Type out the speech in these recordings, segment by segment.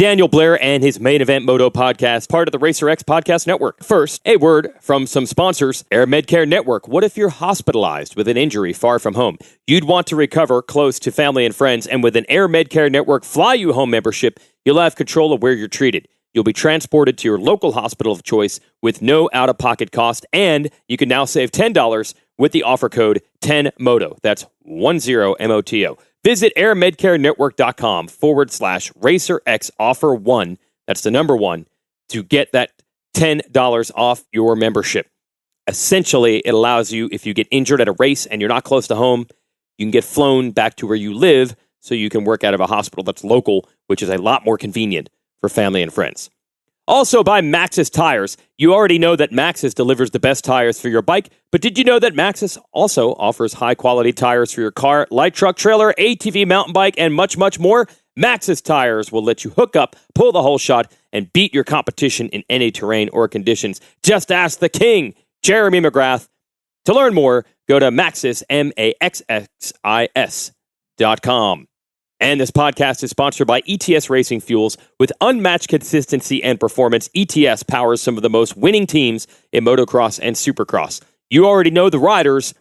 Daniel Blair and his Main Event Moto podcast, part of the Racer X podcast network. First, a word from some sponsors. Air Medcare Network. What if you're hospitalized with an injury far from home? You'd want to recover close to family and friends, and with an Air Medcare Network Fly You Home membership, you'll have control of where you're treated. You'll be transported to your local hospital of choice with no out-of-pocket cost, and you can now save $10 with the offer code 10MOTO. That's 10MOTO. Visit airmedcarenetwork.com/RacerX offer1. That's the number 1 to get that $10 off your membership. Essentially, it allows you, if you get injured at a race and you're not close to home, you can get flown back to where you live so you can work out of a hospital that's local, which is a lot more convenient for family and friends. Also by Maxxis Tires. You already know that Maxxis delivers the best tires for your bike, but did you know that Maxxis also offers high-quality tires for your car, light truck, trailer, ATV, mountain bike, and much, much more? Maxxis Tires will let you hook up, pull the whole shot, and beat your competition in any terrain or conditions. Just ask the king, Jeremy McGrath. To learn more, go to Maxxis, MAXXIS.com. And this podcast is sponsored by ETS Racing Fuels. With unmatched consistency and performance, ETS powers some of the most winning teams in motocross and supercross. You already know the riders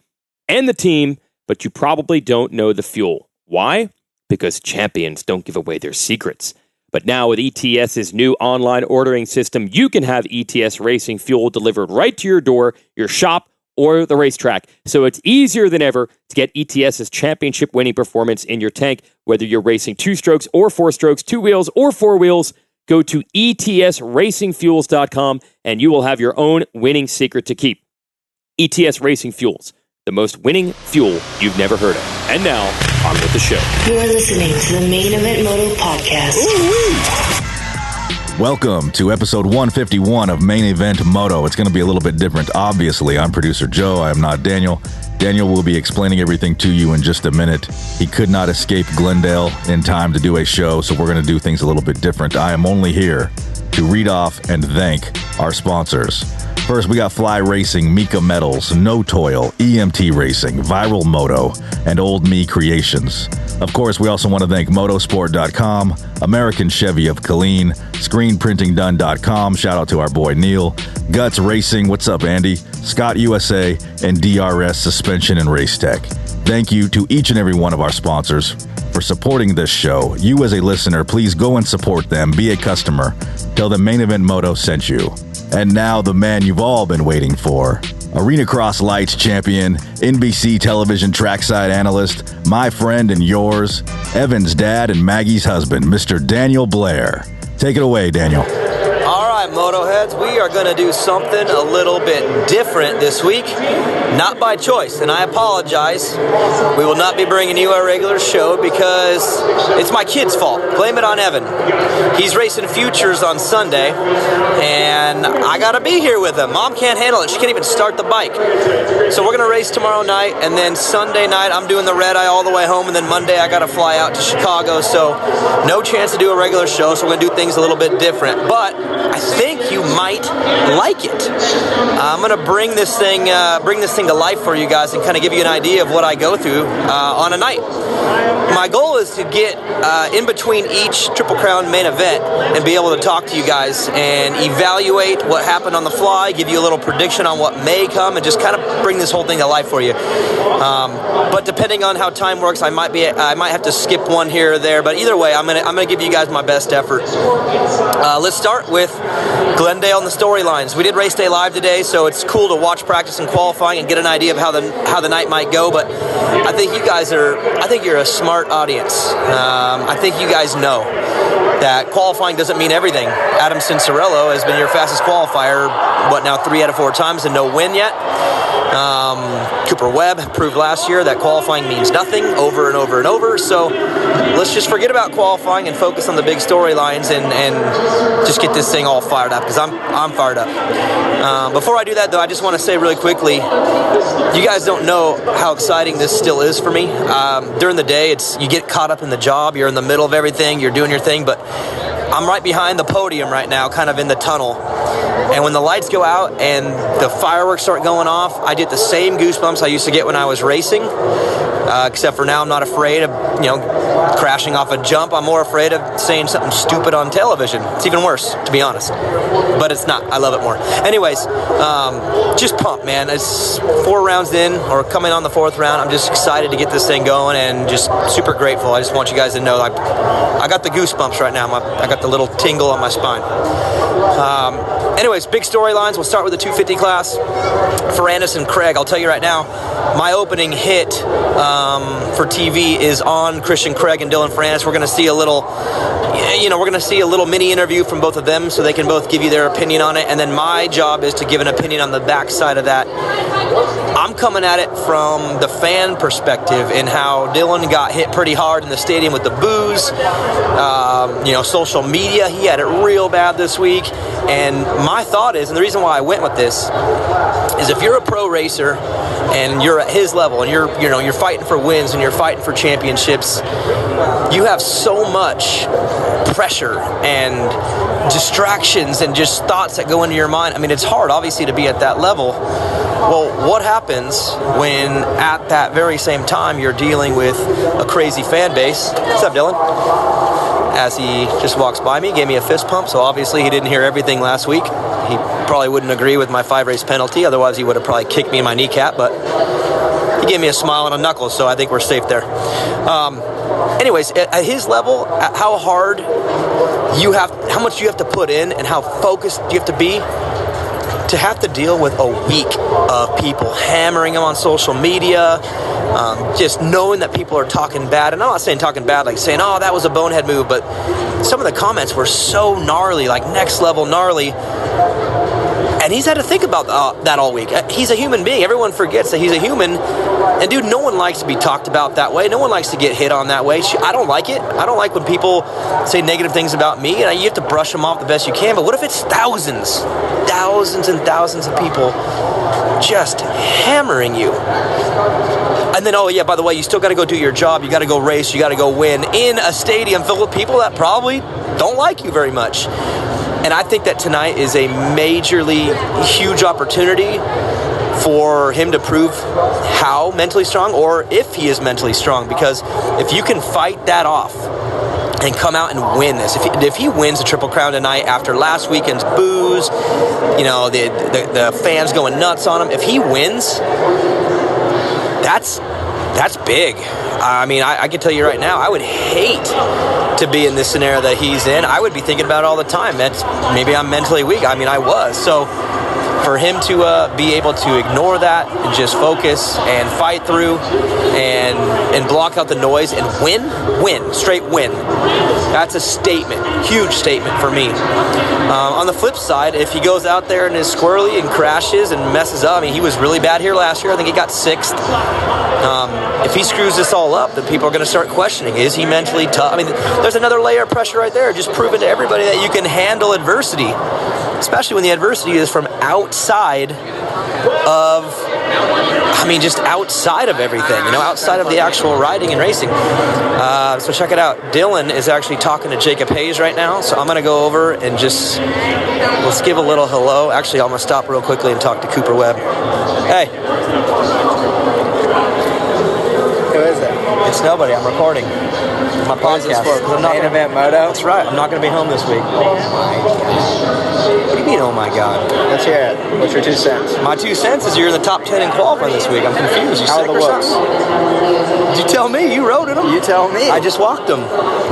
and the team, but you probably don't know the fuel. Why? Because champions don't give away their secrets. But now with ETS's new online ordering system, you can have ETS Racing Fuel delivered right to your door, your shop, or the racetrack. So it's easier than ever to get ETS's championship-winning performance in your tank, whether you're racing 2 strokes or 4 strokes, 2 wheels or 4 wheels. Go to ETSRacingFuels.com and you will have your own winning secret to keep. ETS Racing Fuels, the most winning fuel you've never heard of. And now, on with the show. You're listening to the Main Event Moto podcast. Ooh-wee. Welcome to episode 151 of Main Event Moto. It's going to be a little bit different. Obviously, I'm producer Joe. I am not Daniel. Daniel will be explaining everything to you in just a minute. He could not escape Glendale in time to do a show, so we're going to do things a little bit different. I am only here to read off and thank our sponsors. First, we got Fly Racing, Mika Metals, No Toil, EMT Racing, Viral Moto, and Old Me Creations. Of course, we also want to thank Motosport.com, American Chevy of Killeen, ScreenPrintingDone.com, shout out to our boy Neil, Guts Racing, what's up Andy, Scott USA, and DRS Suspension and Race Tech. Thank you to each and every one of our sponsors for supporting this show. You as a listener, please go and support them, be a customer, tell them Main Event Moto sent you. And now the man you've all been waiting for. Arena Cross Lights champion, NBC television trackside analyst, my friend and yours, Evan's dad and Maggie's husband, Mr. Daniel Blair. Take it away, Daniel. All right, Motoheads, we are going to do something a little bit different this week. Not by choice, and I apologize. We will not be bringing you a regular show because it's my kid's fault. Blame it on Evan. He's racing Futures on Sunday, and I got to be here with him. Mom can't handle it. She can't even start the bike. So we're going to race tomorrow night, and then Sunday night I'm doing the red eye all the way home, and then Monday I got to fly out to Chicago, so no chance to do a regular show, so we're going to do things a little bit different. But I think you might like it. I'm going to bring this thing to life for you guys and kind of give you an idea of what I go through on a night. My goal is to get in between each Triple Crown main event and be able to talk to you guys and evaluate what happened on the fly, give you a little prediction on what may come, and just kind of bring this whole thing to life for you. But depending on how time works, I might have to skip one here or there. But either way, I'm gonna give you guys my best effort. Let's start with Glendale and the storylines. We did race day live today, so it's cool to watch practice and qualifying and get an idea of how the night might go. But I think you're a smart audience. I think you guys know that qualifying doesn't mean everything. Adam Cincerello has been your fastest qualifier, 3 out of 4 times and no win yet. Cooper Webb proved last year that qualifying means nothing over and over and over. So let's just forget about qualifying and focus on the big storylines and just get this thing all fired up, because I'm fired up. Before I do that, though, I just want to say really quickly, you guys don't know how exciting this still is for me. During the day, you get caught up in the job, you're in the middle of everything, you're doing your thing, but I'm right behind the podium right now, kind of in the tunnel. And when the lights go out and the fireworks start going off, I get the same goosebumps I used to get when I was racing. except for now I'm not afraid of, crashing off a jump. I'm more afraid of saying something stupid on television. It's even worse, to be honest. But it's not. I love it more. Anyways, just pumped, man. It's 4 rounds in, or coming on the 4th round. I'm just excited to get this thing going and just super grateful. I just want you guys to know, I got the goosebumps right now. I got the little tingle on my spine. Anyways, big storylines. We'll start with the 250 class. Ferrandis and Craig, I'll tell you right now, my opening hit for TV is on Christian Craig and Dylan Ferrandis. We're going to see a little, mini interview from both of them, so they can both give you their opinion on it. And then my job is to give an opinion on the backside of that. I'm coming at it from the fan perspective in how Dylan got hit pretty hard in the stadium with the boos. Social media, he had it real bad this week. And my thought is, and the reason why I went with this, is if you're a pro racer and you're at his level and you're fighting for wins and you're fighting for championships, you have so much pressure and distractions and just thoughts that go into your mind. I mean, it's hard, obviously, to be at that level. Well, what happens when at that very same time you're dealing with a crazy fan base? What's up, Dylan? As he just walks by me, gave me a fist pump, so obviously he didn't hear everything last week. He probably wouldn't agree with my 5-race penalty, otherwise he would have probably kicked me in my kneecap, but he gave me a smile and a knuckle, so I think we're safe there. Anyways, at his level, how much you have to put in and how focused you have to be to have to deal with a week of people hammering him on social media, just knowing that people are talking bad. And I'm not saying talking bad like saying, oh, that was a bonehead move, but some of the comments were so gnarly, like next level gnarly. And he's had to think about that all week. He's a human being. Everyone forgets that he's a human. And dude, no one likes to be talked about that way. No one likes to get hit on that way. I don't like it. I don't like when people say negative things about me. And you have to brush them off the best you can. But what if it's thousands and thousands of people just hammering you? And then, oh yeah, by the way, you still got to go do your job. You got to go race. You got to go win in a stadium filled with people that probably don't like you very much. And I think that tonight is a majorly huge opportunity for him to prove how mentally strong, or if he is mentally strong. Because if you can fight that off and come out and win this, if he wins the Triple Crown tonight after last weekend's boos, the fans going nuts on him, if he wins, that's big. I mean, I can tell you right now, I would hate to be in this scenario that he's in. I would be thinking about it all the time. Maybe I'm mentally weak. I mean, I was. So for him to be able to ignore that and just focus and fight through and block out the noise and straight win. That's a statement, huge statement for me. On the flip side, if he goes out there and is squirrely and crashes and messes up, I mean, he was really bad here last year. I think he got 6th. If he screws this all up, then people are going to start questioning, is he mentally tough? I mean, there's another layer of pressure right there, just proving to everybody that you can handle adversity, especially when the adversity is from outside of, just outside of everything, outside of the actual riding and racing. So check it out. Dylan is actually talking to Jacob Hayes right now, so I'm going to go over and let's give a little hello. Actually, I'm going to stop real quickly and talk to Cooper Webb. Hey. Who is it? It's nobody. I'm recording my podcast. Main Event Moto? That's right. I'm not going to be home this week. Oh my God. What do you mean, oh my God? Let's hear it. What's your 2 cents? My 2 cents is you're in the top 10 in qualifying this week. I'm confused. You How sick are the or looks? something? You tell me. You rode in them. You tell me. I just walked them.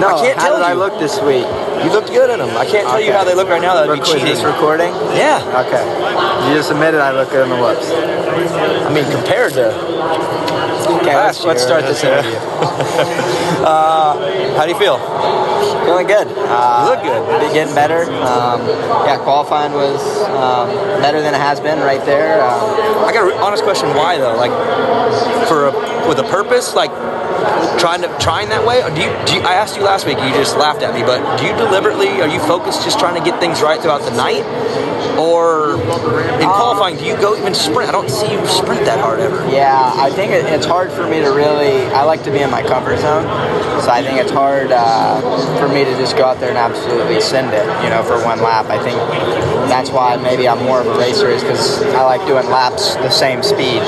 No, I can't how tell did I you. look this week? You looked good in them. I can't tell you how they look right now. That would be cheating. Is this recording? Yeah. Okay. You just admitted I look good in the whoops. I mean, compared to... Okay, let's start this interview. How do you feel? Feeling good. You look good. Been getting better. Qualifying was better than it has been right there. I got an honest question. Why though? Like, with a purpose? Like, trying that way? Or do you? I asked you last week. You just laughed at me. But do you deliberately? Are you focused just trying to get things right throughout the night? Or in qualifying, do you go even sprint? I don't see you sprint that hard ever. Yeah, I think it's hard for me to really... I like to be in my comfort zone, so I think it's hard for me to just go out there and absolutely send it, for one lap. I think that's why maybe I'm more of a racer, is because I like doing laps the same speed.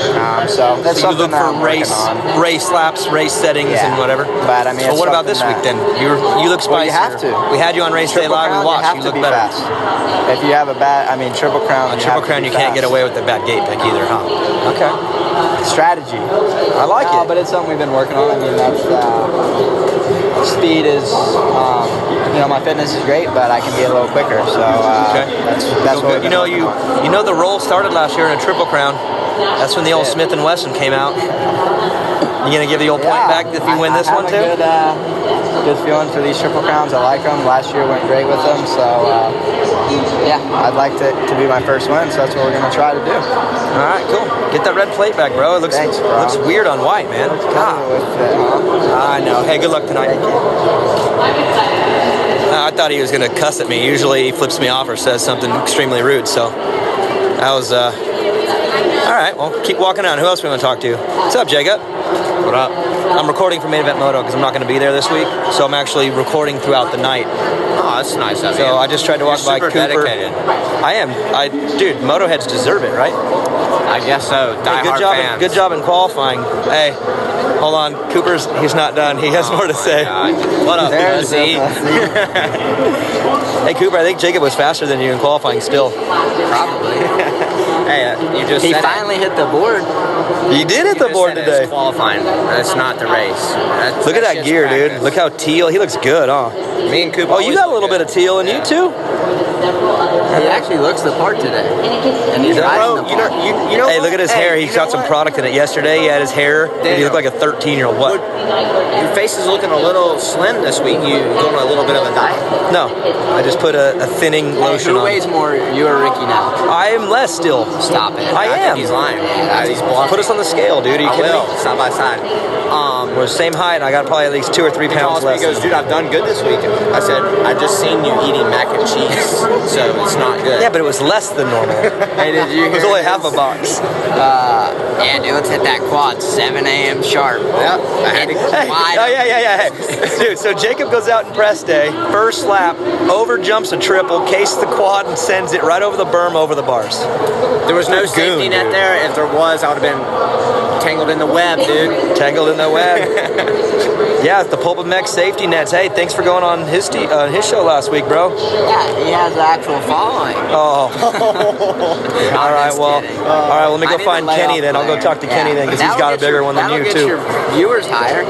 So that's So you something look that I'm for race race laps, race settings, and whatever. But I mean, what about this week then? You look spicy. Well, you have to. We had you on race day live. We watched. You look better. Fast. If you have a bad, I mean, Triple Crown. Triple Crown, you can't get away with the bad gate pick either, huh? Okay. Strategy. I like it. But it's something we've been working on. I mean, that's speed is. My fitness is great, but I can be a little quicker. So that's what we've been working on. You know, the roll started last year in a Triple Crown. That's when the old Smith & Wesson came out. You gonna give the old point back if you win this one too? Good feeling for these Triple Crowns. I like them. Last year went great with them, so I'd like to be my first win. So that's what we're gonna try to do. All right, cool. Get that red plate back, bro. It looks looks weird on white, man. I know. Hey, good luck tonight. Thank you. I thought he was gonna cuss at me. Usually he flips me off or says something extremely rude. So that was. All right, well, keep walking on. Who else we want to talk to? What's up, Jacob? What up? I'm recording for Main Event Moto because I'm not going to be there this week, so I'm actually recording throughout the night. Oh, that's nice of you. So I just tried to walk by Cooper. Dedicated. I am. Dude, Moto heads deserve it, right? I guess so. Hey, good job in qualifying. Hey, hold on. He's not done. He has more to say. God. What up, Pussy? Hey, Cooper, I think Jacob was faster than you in qualifying still. Probably. Hey, you just He finally hit the board. You did hit the board today. It's qualifying. That's not the race. Look at that gear, dude. Look how teal. He looks good, huh? Me and Cooper. Oh, you got a little bit of teal in you too? He actually looks the part today. And he's riding the part. Hey, look at his hair. He got some product in it yesterday. He had his hair. And he looked like a 13-year-old. What? Your face is looking a little slim this week. You going on a little bit of a diet? No. I just put a thinning lotion on. Who weighs more, you or Ricky now? I am less still. Stop it. I am. Think he's lying. He's bluffing. Put us on the scale, dude. Are you kidding me? Side by side. We're the same height, and I got probably at least 2 or 3 pounds less. He goes, dude, I've done good this week. I said, I just seen you eating mac and cheese, so it's not good. Yeah, but it was less than normal. Hey, did you? It was only half a box. Yeah, dude, let's hit that quad 7 a.m. sharp. Yep. Hey. Dude, so Jacob goes out in press day, first lap, over jumps a triple, cases the quad, and sends it right over the berm, over the bars. There was no safety net there. If there was, I would have been tangled in the web, dude. Tangled in the web. Yeah, the Pulp Mech safety nets. Hey, thanks for going on his show last week, bro. Yeah, he has an actual following. Oh. All right, well, let me go find Kenny then. I'll go talk to Kenny then because he's got a bigger one than you, too. Your viewers higher.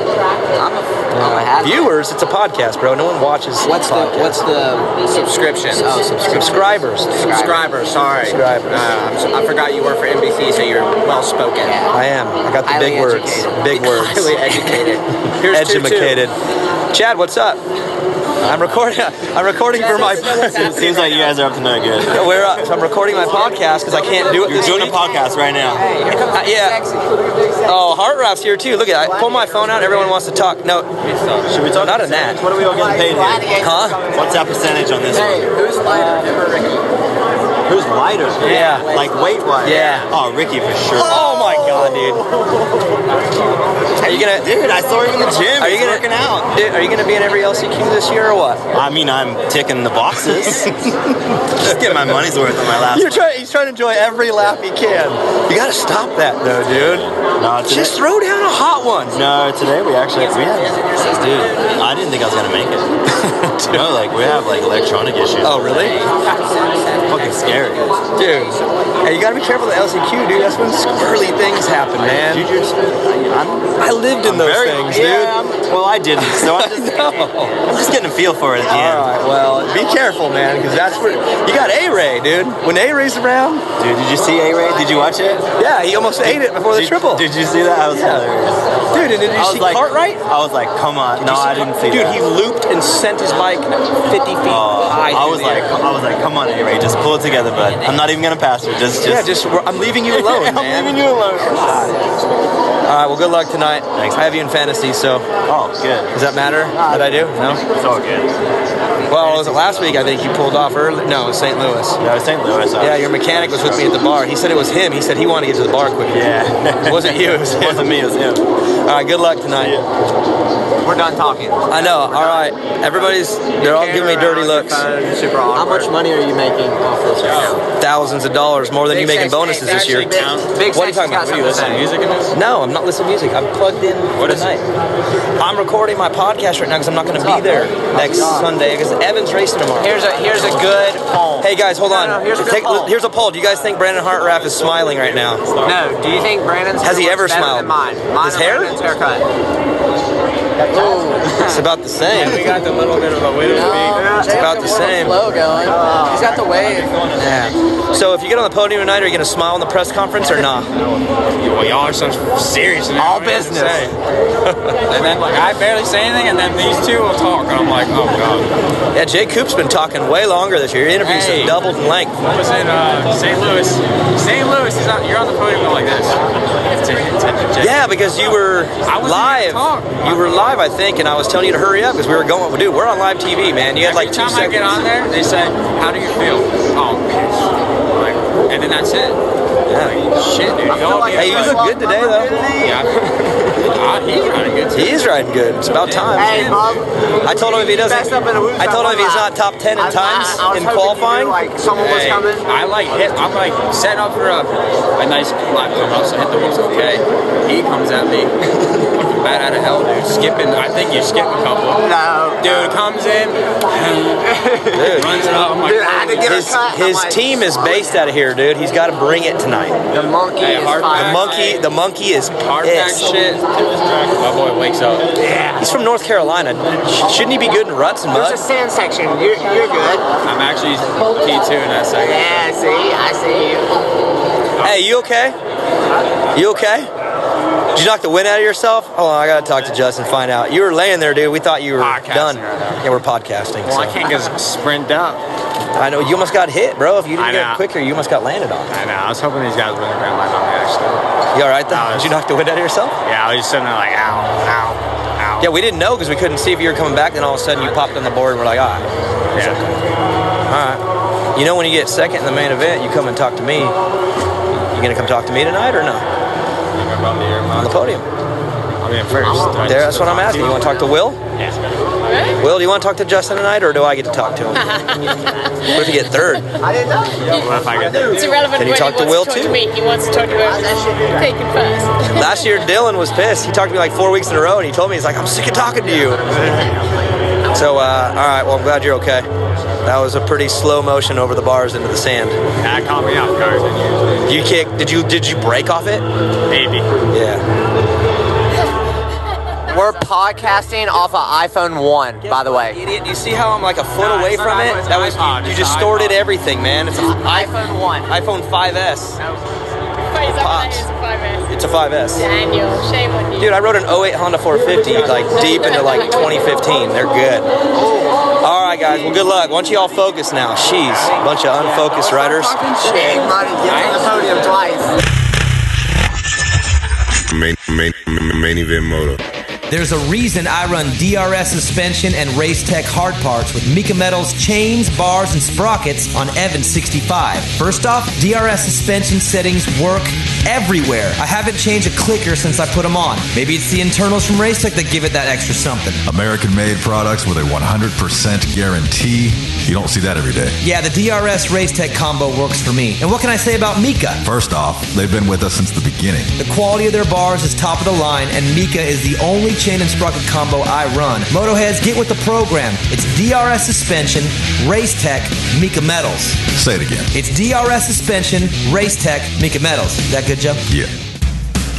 I'm a happy. Viewers? It's a podcast, bro. No one watches What's the subscriptions? Oh, subscribers. Sorry. Subscribers. I forgot you work for NBC, so you're well spoken. Yeah. I am. I got the Highly big words. educated. Big words. Highly educated. Here's Educated. Chad, what's up? I'm recording for my. It seems like you guys are up to no good. We're up. So I'm recording my podcast because I can't do it. You're doing a podcast right now. Yeah. Oh, Heart Rap's here too. Look at that. I pull my phone out. Everyone wants to talk. No. Should we talk? Not in that. What are we all getting paid here? Huh? What's that percentage on this Hey, one? who's lighter, him or Ricky? Who's lighter? Yeah. Like weight-wise? Yeah. Oh, Ricky for sure. Oh my God, dude. Are you gonna? Dude, I saw him in the gym. He's working out. Dude, are you gonna be in every LCQ this year or what? I mean, I'm ticking the boxes. Just get my money's worth on my last. He's trying to enjoy every lap he can. You gotta stop that though, dude. No, today, just throw down a hot one. No, today we had. Dude, I didn't think I was gonna make it. No, like we have like electronic issues. Oh, really? Fucking scary, dude. Hey, you gotta be careful with the LCQ, dude. That's when squirrely things happen, man. I lived in those things, dude. Well, I didn't, so I'm just getting a feel for it at the end. All right, well, be careful, man, because that's where you got A-Ray, dude. When A-Ray's around, dude, did you see A-Ray? Did you watch it? Yeah, he almost ate it before the triple. Did you see that? That was hilarious. Dude, and did you see Cartwright? I was like, come on. No, I didn't see that. Dude, he looped and sent his bike 50 feet high. I was like, come on, A-Ray, just pull it together, bud. I'm not even gonna pass her. I'm leaving you alone, man. I'm leaving you alone. All right, well, good luck tonight. Thanks. I have you in fantasy, so. Oh, good. Does that matter that I do? No? It's all good. Well, was it last week? I think you pulled off early. No, it was St. Louis. Yeah, it was St. Louis. Yeah, your mechanic was with me at the bar. He said it was him. He said he wanted to get to the bar quicker. Yeah. It wasn't you. It was him. It wasn't me. It was him. All right, good luck tonight. We're done talking. I know. All right. They're all giving me dirty looks. Super awkward. How much money are you making off this right now? Thousands of dollars, more than you make in bonuses this year. Big What are you talking about? Are you listening to music in this? No, I'm not listening to music. I'm plugged in for tonight. I'm recording my podcast right now because I'm not going to be there next Sunday because Evan's racing tomorrow. Here's a good poll. Hey guys, hold on. No, here's a good poll. Here's a poll. Do you guys think Brandon Hartraff is smiling right now? No. Do you think Brandon's Has he ever better smiled? than mine? His hair? Brandon's haircut. It's about the same. We got the little bit of a widow's peak. It's about the same. Flow going. He's got the wave. Yeah. So if you get on the podium tonight, are you going to smile in the press conference or not? Well, y'all are so serious. All business. And then like I barely say anything, and then these two will talk, and I'm like, oh god. Yeah, Jay Coop's been talking way longer this year. Your interviews have doubled in length. I was in St. Louis. St. Louis, you're on the podium going like this. Yeah, because you were live. You were live, I think, and I was telling you to hurry up because we were going. Dude, we're on live TV, man. You had like 2 seconds. Every time I get on there, they say, "How do you feel?" Oh, like, and then that's it. Yeah. Shit, dude. Hey, you look good today, though. Yeah. He's riding good too. He is riding good. It's about time. Hey, Bob. I told him if he doesn't. I told him if he's not top 10 in times in qualifying. Like someone was coming. I'm like setting up for a nice lap come up, so hit the wheels okay. He comes at me. Bad out of hell, dude. Skipping. I think you skip a couple. No. Dude comes in. Dude. Runs it up. I'm like, Dude, I had to give a cut. His team is based out of here, dude. He's got to bring it tonight. The monkey is The monkey is hard pack pissed. shit. My boy wakes up. Yeah. He's from North Carolina. Shouldn't he be good in ruts and mud? There's a sand section. You're good. I'm actually P2 in that second. Yeah, I see you. Hey, you okay? You okay? Did you knock the wind out of yourself? Hold on, I gotta talk to Justin, find out. You were laying there, dude. We thought you were done. Right now. Yeah, we're podcasting. Well, so. I can't just sprint up. I know, you almost got hit, bro. If you didn't I get know. it quicker, you almost got landed on. I know. I was hoping these guys wouldn't ground line on me, actually. You alright, though? Did you knock the wind out of yourself? Yeah, I was just sitting there like, ow, ow, ow. Yeah, we didn't know because we couldn't see if you were coming back. Then all of a sudden you popped on the board and we're like, Yeah. Alright. You know when you get second in the main event, you come and talk to me. You gonna come talk to me tonight or no? On the podium. I'll be in first. That's what I'm asking. You want to talk to Will? Yeah. Will, do you want to talk to Justin tonight, or do I get to talk to him? What if you get third? I didn't know. What if I get there? It's irrelevant Can you when talk he to wants Will to talk too? to me. He wants to talk to whoever's taken first. Last year, Dylan was pissed. He talked to me like 4 weeks in a row, and he told me, he's like, I'm sick of talking to you. So, all right, well, I'm glad you're okay. That was a pretty slow motion over the bars into the sand. That caught me off guard. You kicked, did you break off it? Maybe. Yeah. We're podcasting off of iPhone 1, by the way. Idiot, do you see how I'm like a foot away it's not from it? iPhone, That was iPod, you it's just an stored iPod. everything, man. It's an iPhone 1. iPhone 5S. Pops. It's a 5S. It's a 5S. Daniel, shame on you. Dude, I rode an 08 Honda 450 like deep into like 2015. They're good. All right, guys. Well, good luck. Why don't you all focus now? She's a bunch of unfocused riders. Big money, get on the podium twice. Main event moto. There's a reason I run DRS suspension and Race Tech hard parts with Mika Metal's chains, bars, and sprockets on Evan 65. First off, DRS suspension settings work everywhere. I haven't changed a clicker since I put them on. Maybe it's the internals from Race Tech that give it that extra something. American-made products with a 100% guarantee. You don't see that every day. Yeah, the DRS Race Tech combo works for me. And what can I say about Mika? First off, they've been with us since the beginning. The quality of their bars is top of the line, and Mika is the only chain and sprocket combo I run. Motoheads, get with the program. It's DRS suspension, Race Tech, Mika Metals. Say it again. It's DRS suspension, Race Tech, Mika Metals. Is that good, Joe? Yeah.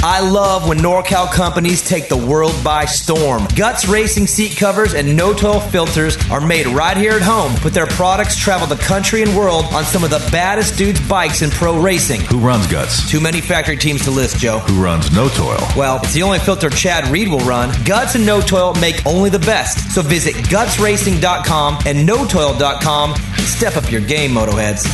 I love when NorCal companies take the world by storm. Guts Racing seat covers and no-toil filters are made right here at home, but their products travel the country and world on some of the baddest dudes' bikes in pro racing. Who runs Guts? Too many factory teams to list, Joe. Who runs No Toil? Well, it's the only filter Chad Reed will run. Guts and No Toil make only the best. So visit gutsracing.com and notoil.com and step up your game, Motoheads.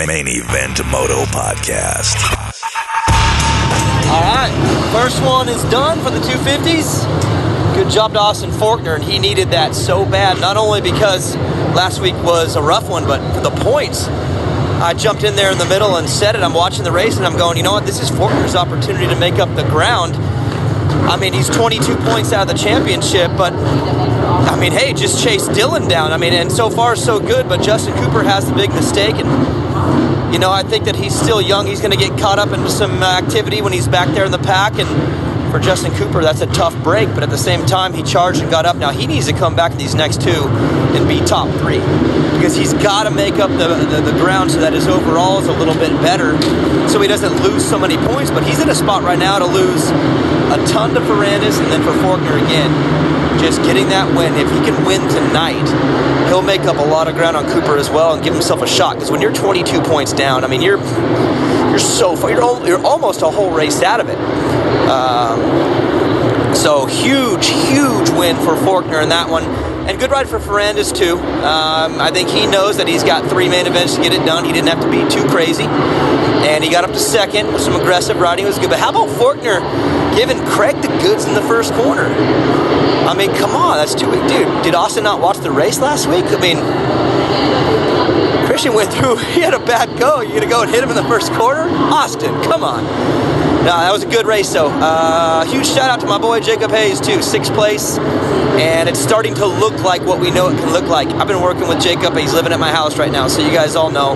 Main Event Moto Podcast. All right, first one is done for the 250s. Good job to Austin Faulkner, and he needed that so bad, not only because last week was a rough one, but for the points. I jumped in there in the middle and said it. I'm watching the race, and I'm going, you know what? This is Faulkner's opportunity to make up the ground. I mean, he's 22 points out of the championship, but, I mean, hey, just chase Dylan down. I mean, and so far, so good, but Justin Cooper has the big mistake, and, you know, I think that he's still young. He's going to get caught up into some activity when he's back there in the pack, and for Justin Cooper, that's a tough break, but at the same time, he charged and got up. Now, he needs to come back in these next two and be top 3, because he's got to make up the ground so that his overall is a little bit better, so he doesn't lose so many points. But he's in a spot right now to lose a ton to Ferrandis and then for Faulkner again. Just getting that win. If he can win tonight, he'll make up a lot of ground on Cooper as well and give himself a shot, because when you're 22 points down, I mean, you're so far, you're almost a whole race out of it. So huge win for Faulkner in that one. And good ride for Ferrandis too. I think he knows that he's got 3 main events to get it done. He didn't have to be too crazy. And he got up to second with some aggressive riding. It was good. But how about Faulkner giving Craig the goods in the first corner? I mean, come on, that's too weak. Dude, did Austin not watch the race last week? I mean, Christian went through, he had a bad go. You're going to go and hit him in the first corner? Austin, come on. No, that was a good race, though. Huge shout out to my boy Jacob Hayes, too. 6th place. And it's starting to look like what we know it can look like. I've been working with Jacob. He's living at my house right now, so you guys all know.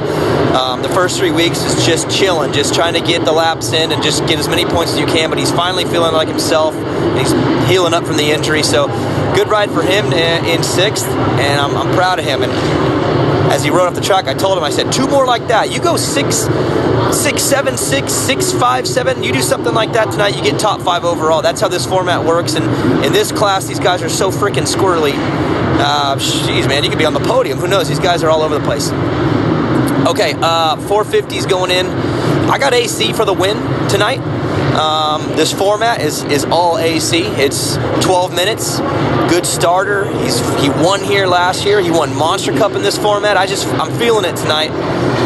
The first 3 weeks is just chilling, just trying to get the laps in and just get as many points as you can. But he's finally feeling like himself. He's healing up from the injury. So good ride for him in 6th, and I'm proud of him. And as he rode off the track, I told him, I said, 2 more like that. You go 6, 7, 6, 6, 5, 7. You do something like that tonight, you get top 5 overall. That's how this format works. And in this class, these guys are so freaking squirrely. Jeez, man, you could be on the podium. Who knows? These guys are all over the place. Okay, 450's going in. I got AC for the win tonight. This format is all AC. It's 12 minutes. Good starter. He won here last year. He won Monster Cup in this format. I'm feeling it tonight.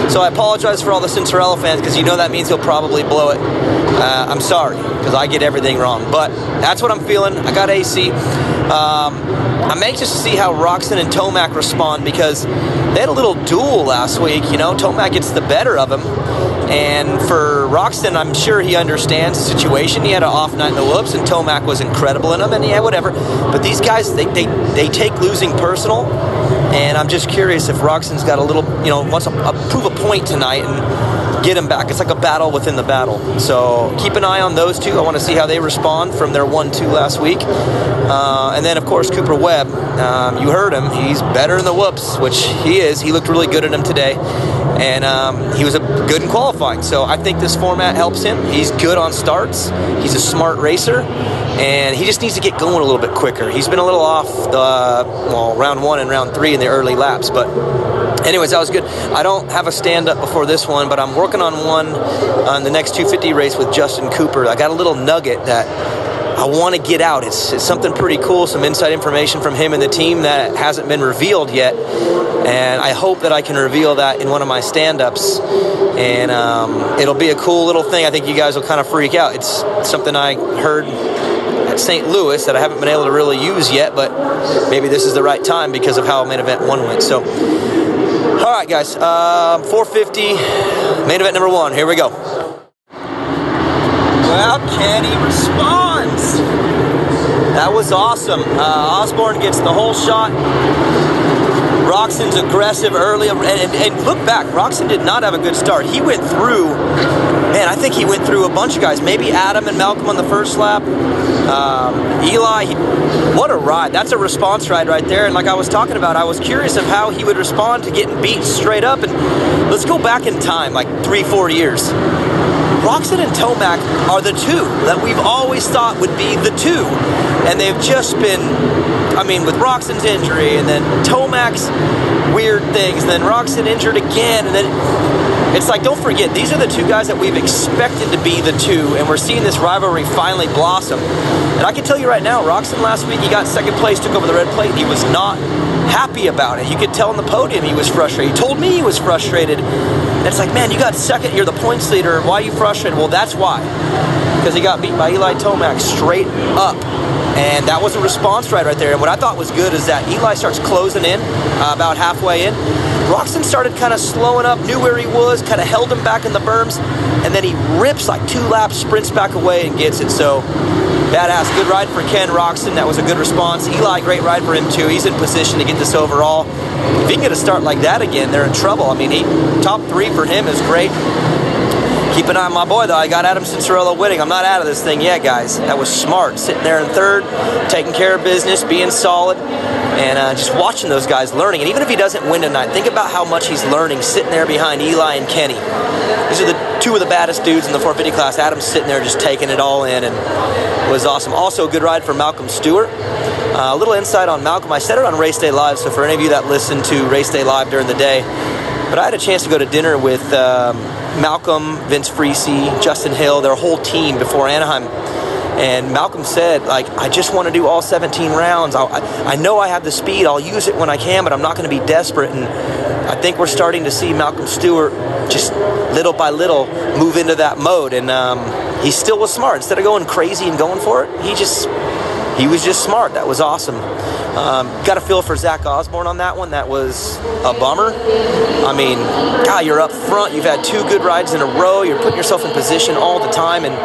So I apologize for all the Cinderella fans, because you know that means he'll probably blow it. I'm sorry, because I get everything wrong. But that's what I'm feeling. I got AC. I'm anxious to see how Roczen and Tomac respond, because they had a little duel last week. You know, Tomac gets the better of him. And for Roczen, I'm sure he understands the situation. He had an off night in the whoops, and Tomac was incredible in him, and yeah, whatever. But these guys, they take losing personal, and I'm just curious if Roczen's got a little, you know, wants to prove a point tonight and get him back. It's like a battle within the battle. So keep an eye on those two. I want to see how they respond from their 1-2 last week. And then, of course, Cooper Webb. You heard him. He's better in the whoops, which he is. He looked really good at him today. And he was good in qualifying. So I think this format helps him. He's good on starts. He's a smart racer. And he just needs to get going a little bit quicker. He's been a little off round 1 and round 3 in the early laps. But anyways, that was good. I don't have a stand-up before this one, but I'm working on one on the next 250 race with Justin Cooper. I got a little nugget that I want to get out. It's something pretty cool, some inside information from him and the team that hasn't been revealed yet. And I hope that I can reveal that in one of my stand-ups. And it'll be a cool little thing. I think you guys will kind of freak out. It's something I heard at St. Louis that I haven't been able to really use yet, but maybe this is the right time because of how main event 1 went. So, all right, guys, 450, main event number 1. Here we go. Well, Kenny responds. That was awesome. Osborne gets the whole shot. Roczen's aggressive early, and look back, Roczen did not have a good start. He went through, man, I think he went through a bunch of guys. Maybe Adam and Malcolm on the first lap. Eli, what a ride. That's a response ride right there. And like I was talking about, I was curious of how he would respond to getting beat straight up. And let's go back in time, like 3-4 years. Roczen and Tomac are the two that we've always thought would be the two. And they've just been, I mean, with Roczen's injury and then Tomac's weird things, and then Roczen injured again, and then it's like, don't forget, these are the two guys that we've expected to be the two, and we're seeing this rivalry finally blossom. And I can tell you right now, Roczen last week, he got second place, took over the red plate, he was not happy about it. You could tell on the podium he was frustrated. He told me he was frustrated. And it's like, man, you got second, you're the points leader, why are you frustrated? Well, that's why. Because he got beat by Eli Tomac straight up. And that was a response right there. And what I thought was good is that Eli starts closing in about halfway in. Roczen started kind of slowing up, knew where he was, kind of held him back in the berms, and then he rips like 2 laps, sprints back away, and gets it. So, badass. Good ride for Ken Roczen. That was a good response. Eli, great ride for him, too. He's in position to get this overall. If he can get a start like that again, they're in trouble. I mean, top 3 for him is great. Keep an eye on my boy, though. I got Adam Cincerello winning. I'm not out of this thing yet, guys. That was smart. Sitting there in 3rd, taking care of business, being solid, and just watching those guys learning. And even if he doesn't win tonight, think about how much he's learning sitting there behind Eli and Kenny. These are the 2 of the baddest dudes in the 450 class. Adam's sitting there just taking it all in, and it was awesome. Also, a good ride for Malcolm Stewart. A little insight on Malcolm. I said it on Race Day Live, so for any of you that listen to Race Day Live during the day, but I had a chance to go to dinner with Malcolm, Vince Freese, Justin Hill, their whole team before Anaheim. And Malcolm said, like, I just want to do all 17 rounds. I know I have the speed. I'll use it when I can, but I'm not going to be desperate. And I think we're starting to see Malcolm Stewart just little by little move into that mode. And he still was smart. Instead of going crazy and going for it, he was just smart. That was awesome. Got a feel for Zach Osborne on that one. That was a bummer. I mean, God, you're up front. You've had 2 good rides in a row. You're putting yourself in position all the time, and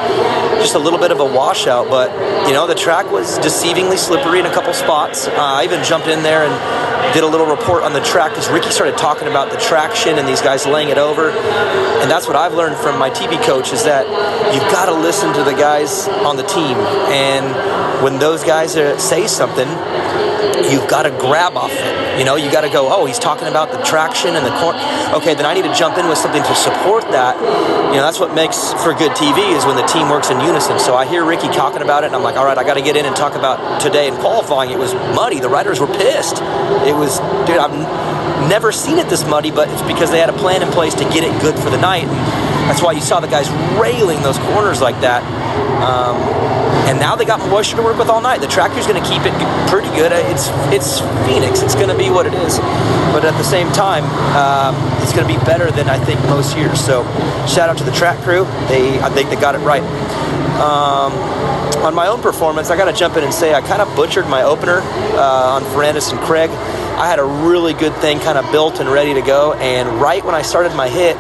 just a little bit of a washout. But, you know, the track was deceivingly slippery in a couple spots. I even jumped in there and did a little report on the track because Ricky started talking about the traction and these guys laying it over. And that's what I've learned from my TV coach, is that you've got to listen to the guys on the team. And when those guys say something, you've got to grab off it. You know, you got to go, oh, he's talking about the traction and the corner. Okay, then I need to jump in with something to support that. You know, that's what makes for good TV, is when the team works in unison. So I hear Ricky talking about it, and I'm like, all right, I got to get in and talk about today in qualifying. It was muddy. The riders were pissed. It was, dude, I've never seen it this muddy, but it's because they had a plan in place to get it good for the night. And that's why you saw the guys railing those corners like that. And now they got moisture to work with all night. The tractor's going to keep it pretty good. It's Phoenix. It's going to be what it is. But at the same time, it's going to be better than I think most years. So shout out to the track crew. I think they got it right. On my own performance, I got to jump in and say I kind of butchered my opener on Ferrandis and Craig. I had a really good thing kind of built and ready to go. And right when I started my hit,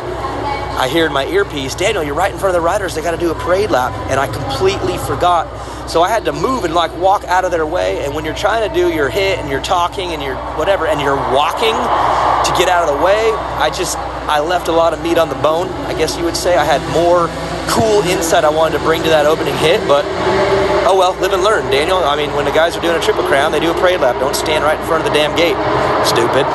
I hear in my earpiece, Daniel, you're right in front of the riders. They got to do a parade lap. And I completely forgot. So I had to move and like walk out of their way. And when you're trying to do your hit and you're talking and you're whatever, and you're walking to get out of the way, I left a lot of meat on the bone, I guess you would say. I had more cool insight I wanted to bring to that opening hit, but oh well, live and learn, Daniel. I mean, when the guys are doing a Triple Crown, they do a parade lap. Don't stand right in front of the damn gate. Stupid.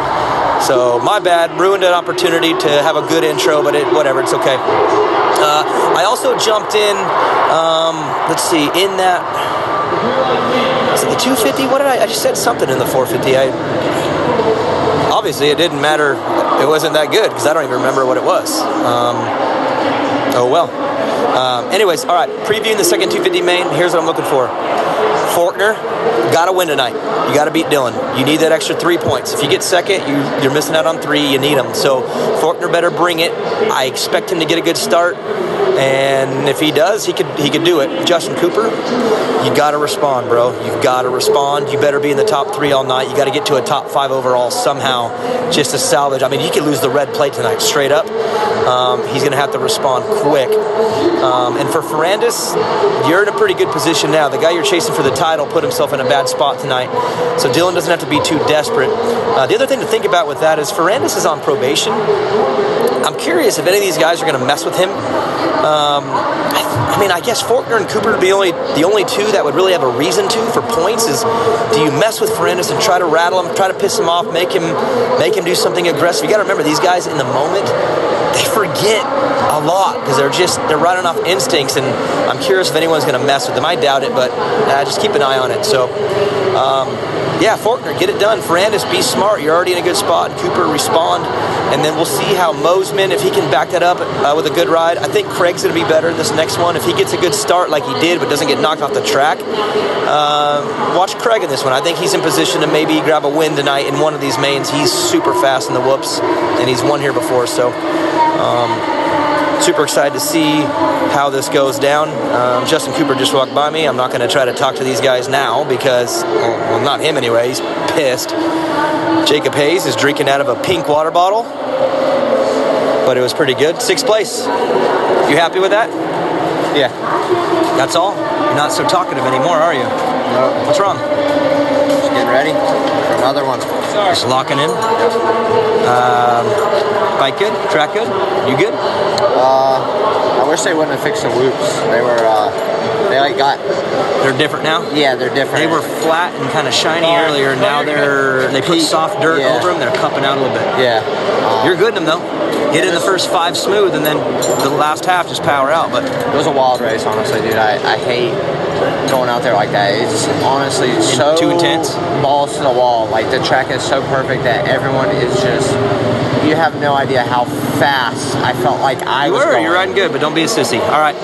So my bad, ruined an opportunity to have a good intro, but whatever, it's okay. I also jumped in, let's see, in that, is it the 250? What did I just said something in the 450. Obviously it didn't matter, it wasn't that good because I don't even remember what it was. Oh well. Anyways, all right, previewing the second 250 main, here's what I'm looking for. Faulkner, got to win tonight. You got to beat Dylan. You need that extra 3 points. If you get second, you're missing out on 3. You need them. So Faulkner better bring it. I expect him to get a good start, and if he does, he could do it. Justin Cooper, you got to respond, bro. You've got to respond. You better be in the top 3 all night. You got to get to a top 5 overall somehow, just to salvage. I mean, he could lose the red plate tonight straight up. He's going to have to respond quick. And for Ferrandis, you're in a pretty good position now. The guy you're chasing for the title put himself in a bad spot tonight, so Dylan doesn't have to be too desperate. The other thing to think about with that is Ferrandis is on probation. I'm curious if any of these guys are going to mess with him. I mean, I guess Faulkner and Cooper would be the only 2 that would really have a reason to for points. Is do you mess with Ferrandis and try to rattle him, try to piss him off, make him do something aggressive? You got to remember, these guys in the moment, they forget a lot because they're running off instincts, and I'm curious if anyone's going to mess with them. I doubt it, but just keep an eye on it. So, yeah, Faulkner, get it done. Ferrandis, be smart. You're already in a good spot. Cooper, respond, and then we'll see how Mosman, if he can back that up with a good ride. I think Craig's going to be better in this next one. If he gets a good start like he did but doesn't get knocked off the track, watch Craig in this one. I think he's in position to maybe grab a win tonight in one of these mains. He's super fast in the whoops, and he's won here before, so super excited to see how this goes down. Justin Cooper just walked by me. I'm not going to try to talk to these guys now because, well, not him anyway. He's pissed. Jacob Hayes is drinking out of a pink water bottle, but it was pretty good. 6th place. You happy with that? Yeah. That's all? You're not so talkative anymore, are you? No. What's wrong? Just getting ready for another one. Just locking in. Bike good? Track good? You good? I wish they wouldn't have fixed the whoops. They were, They're different now? Yeah, they're different. They were flat and kind of shiny earlier, and now they put soft dirt over them. They're cupping out a little bit. Yeah. You're good in them, though. Get in the first 5 smooth, and then the last half just power out. But it was a wild race, honestly, dude. I hate going out there like that. It's honestly so too intense. Balls to the wall. Like, the track is so perfect that everyone is just. You have no idea how fast I felt like I was going. You're riding good, but don't be a sissy. All right,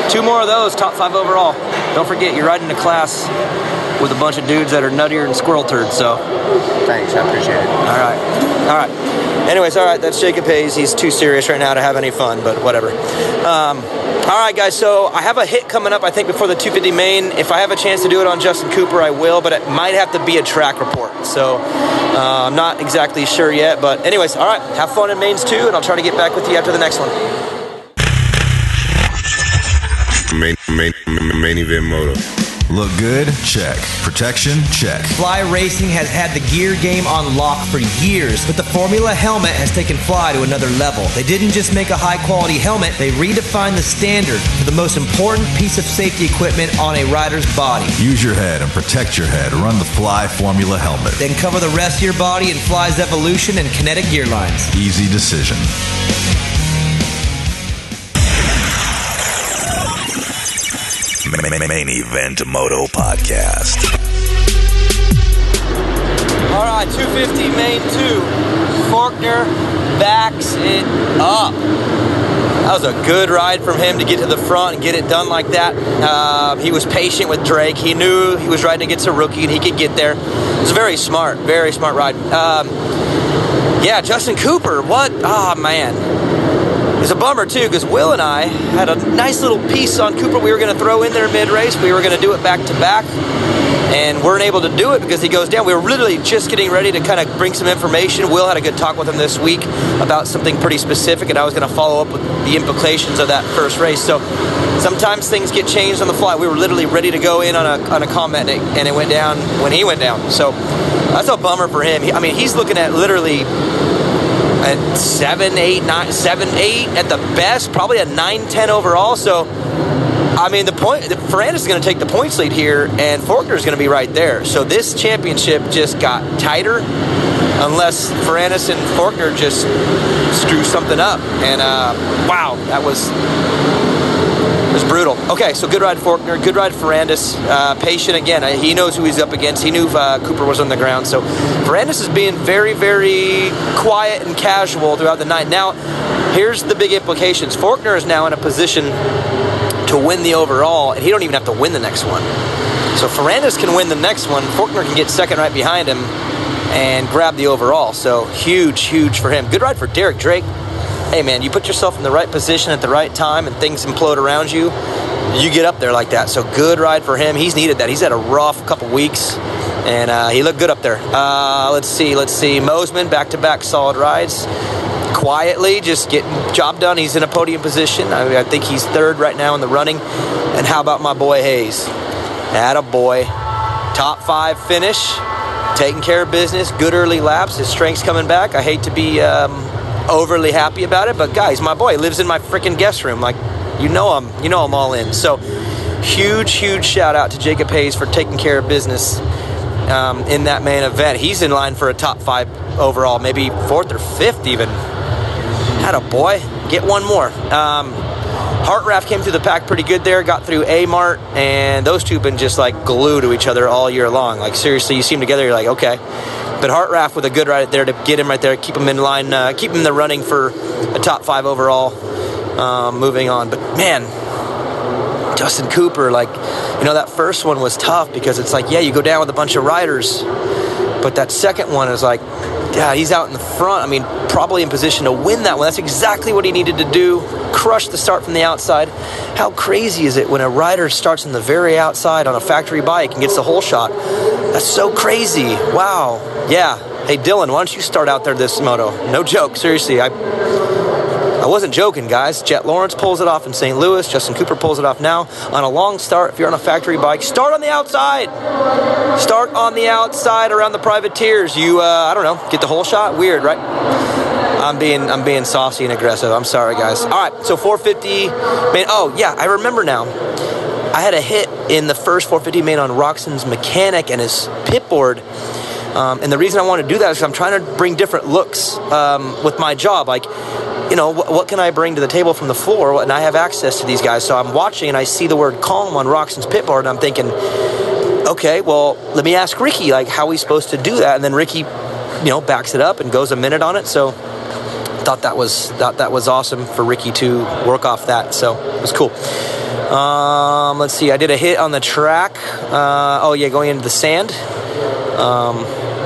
2 more of those, top 5 overall. Don't forget, you're riding a class with a bunch of dudes that are nuttier than squirrel turds, so. Thanks, I appreciate it. All right. Anyways, all right, that's Jacob Hayes. He's too serious right now to have any fun, but whatever. All right, guys, so I have a hit coming up, I think, before the 250 main. If I have a chance to do it on Justin Cooper, I will, but it might have to be a track report. So I'm not exactly sure yet. But anyways, all right, have fun in mains 2, and I'll try to get back with you after the next one. Main event moto. Look good? Check. Protection? Check. Fly Racing has had the gear game on lock for years, but the Formula helmet has taken Fly to another level. They didn't just make a high-quality helmet, they redefined the standard for the most important piece of safety equipment on a rider's body. Use your head and protect your head. Run the Fly Formula helmet. Then cover the rest of your body in Fly's Evolution and Kinetic gear lines. Easy decision. Main Event Moto Podcast. All right, 250 main 2. Faulkner backs it up. That was a good ride from him to get to the front and get it done like that. He was patient with Drake. He knew he was riding against a rookie and he could get there. It was a very smart ride. Yeah, Justin Cooper, what? Oh, man. It's a bummer, too, because Will and I had a nice little piece on Cooper we were going to throw in there mid-race. We were going to do it back-to-back, and weren't able to do it because he goes down. We were literally just getting ready to kind of bring some information. Will had a good talk with him this week about something pretty specific, and I was going to follow up with the implications of that first race. So sometimes things get changed on the fly. We were literally ready to go in on a comment, and it went down when he went down. So that's a bummer for him. He's looking at literally at 7, 8 at the best, probably a 9-10 overall. So, I mean, Ferrandis is going to take the points lead here, and Faulkner is going to be right there. So this championship just got tighter, unless Ferrandis and Faulkner just screw something up. And wow, that was brutal. Okay, so good ride Faulkner, good ride Ferrandis. Patient again. He knows who he's up against. He knew Cooper was on the ground. So Ferrandis is being very, very quiet and casual throughout the night. Now, here's the big implications. Faulkner is now in a position to win the overall, and he don't even have to win the next one. So Ferrandis can win the next one. Faulkner can get second right behind him and grab the overall. So huge for him. Good ride for Derek Drake. Hey, man, you put yourself in the right position at the right time and things implode around you, you get up there like that. So good ride for him. He's needed that. He's had a rough couple weeks, and he looked good up there. Let's see. Mosman, back-to-back solid rides. Quietly, just getting job done. He's in a podium position. I think he's third right now in the running. And how about my boy Hayes? Attaboy. Top 5 finish. Taking care of business. Good early laps. His strength's coming back. I hate to be overly happy about it, but guys, my boy lives in my freaking guest room. Like, you know I'm all in. So huge shout out to Jacob Hayes for taking care of business in that main event. He's in line for a top 5 overall, maybe 4th or 5th even. Attaboy. Get one more. Hartraft came through the pack pretty good there, got through A-Mart, and those two have been just like glue to each other all year long. Like, seriously, you see them together, you're like, okay. But Hartraft with a good ride there to get him right there, keep him in line, keep him in the running for a top 5 overall. Moving on. But, man, Justin Cooper, like, that first one was tough because it's like, yeah, you go down with a bunch of riders, but that second one is like, he's out in the front. I mean, probably in position to win that one. That's exactly what he needed to do. Crush the start from the outside. How crazy is it when a rider starts on the very outside on a factory bike and gets the whole shot? That's so crazy. Wow. Yeah. Hey, Dylan, why don't you start out there this moto? No joke. Seriously, I wasn't joking, guys. Jet Lawrence pulls it off in St. Louis. Justin Cooper pulls it off now. On a long start, if you're on a factory bike, start on the outside. Start on the outside around the privateers. You, I don't know, get the whole shot? Weird, right? I'm being saucy and aggressive. I'm sorry, guys. All right, so 450 main. Oh, yeah, I remember now. I had a hit in the first 450 main on Roxon's mechanic and his pit board. And the reason I want to do that is because I'm trying to bring different looks with my job. Like, you know, what can I bring to the table from the floor? And I have access to these guys. So I'm watching and I see the word calm on Roxon's pit board. And I'm thinking, okay, well, let me ask Ricky, like, how are we supposed to do that? And then Ricky, you know, backs it up and goes a minute on it. So thought that was awesome for Ricky to work off that. So it was cool. Let's see. I did a hit on the track. Going into the sand.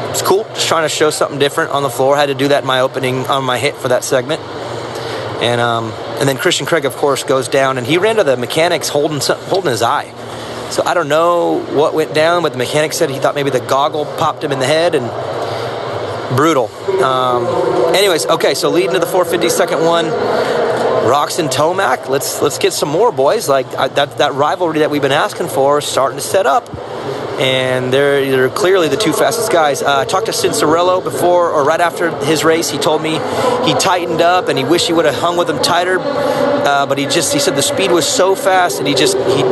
It's cool. Just trying to show something different on the floor. Had to do that in my opening on my hit for that segment. And then Christian Craig, of course, goes down, and he ran to the mechanics holding his eye. So I don't know what went down, but the mechanic said he thought maybe the goggle popped him in the head, and brutal. Anyways, okay, so leading to the 450 second one, Roxon Tomac. Let's get some more, boys. Like that rivalry that we've been asking for is starting to set up. And they're clearly the two fastest guys. I talked to Cincerello before or right after his race. He told me he tightened up and he wished he would have hung with him tighter. But he said the speed was so fast and he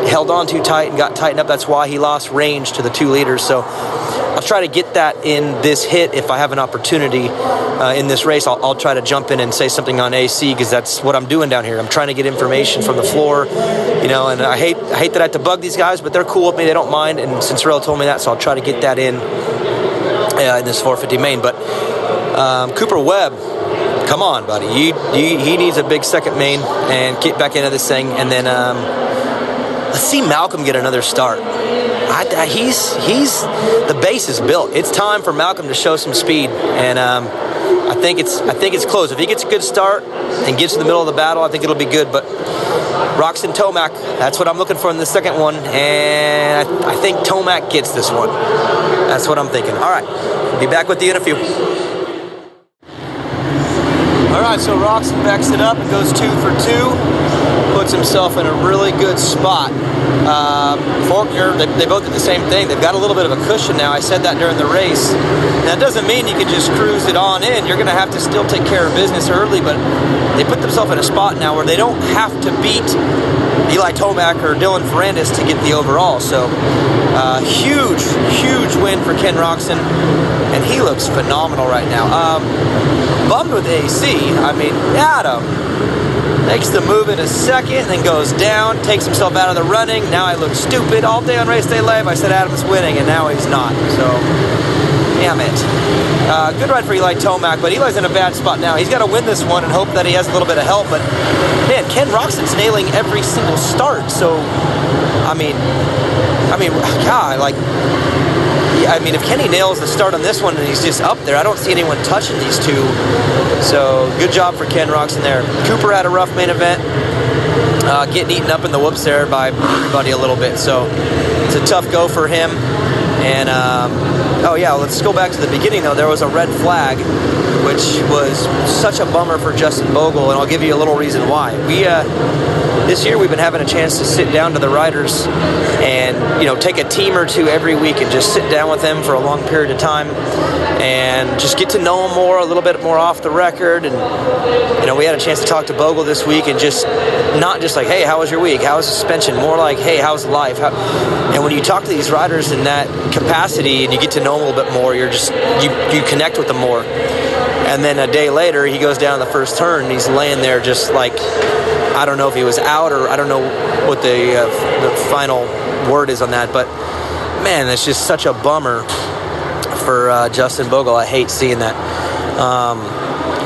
held on too tight and got tightened up. That's why he lost range to the 2 leaders. So I'll try to get that in this hit if I have an opportunity in this race. I'll try to jump in and say something on AC because that's what I'm doing down here. I'm trying to get information from the floor, you know, and I hate that I have to bug these guys, but they're cool with me. They don't mind, and Cincerello told me that, so I'll try to get that in this 450 main. But Cooper Webb, come on, buddy. He needs a big second main and get back into this thing, and then let's see Malcolm get another start. He's the base is built. It's time for Malcolm to show some speed, and I think it's close. If he gets a good start and gets in the middle of the battle, I think it'll be good. But Roxon Tomac, that's what I'm looking for in the second one, and I think Tomac gets this one. That's what I'm thinking. All right, be back with you in a few. All right, so Roxon backs it up and goes 2 for 2. Puts himself in a really good spot. Faulkner, they both did the same thing. They've got a little bit of a cushion now. I said that during the race. That doesn't mean you can just cruise it on in. You're going to have to still take care of business early, but they put themselves in a spot now where they don't have to beat Eli Tomac or Dylan Ferrandis to get the overall. So huge win for Ken Roxon, and he looks phenomenal right now. Bummed with AC. I mean, Adam makes the move in a second, then goes down, takes himself out of the running. Now I look stupid. All day on race day live, I said Adam's winning, and now he's not. So, damn it. Good ride for Eli Tomac, but Eli's in a bad spot now. He's got to win this one and hope that he has a little bit of help. But, man, Ken Roxon's nailing every single start. So, I mean, God, like... I mean, if Kenny nails the start on this one and he's just up there, I don't see anyone touching these two. So, good job for Ken Roxon there. Cooper had a rough main event, getting eaten up in the whoops there by everybody a little bit. So, it's a tough go for him. And, let's go back to the beginning, though. There was a red flag, which was such a bummer for Justin Bogle, and I'll give you a little reason why. This year we've been having a chance to sit down to the riders and, you know, take a team or two every week and just sit down with them for a long period of time and just get to know them more, a little bit more off the record. And, you know, we had a chance to talk to Bogle this week and just not just like, hey, how was your week? How was suspension? More like, hey, how's life? And when you talk to these riders in that capacity and you get to know them a little bit more, you're just, you connect with them more. And then a day later, he goes down the first turn and he's laying there just like, I don't know if he was out or I don't know what the final word is on that. But, man, that's just such a bummer for Justin Bogle. I hate seeing that.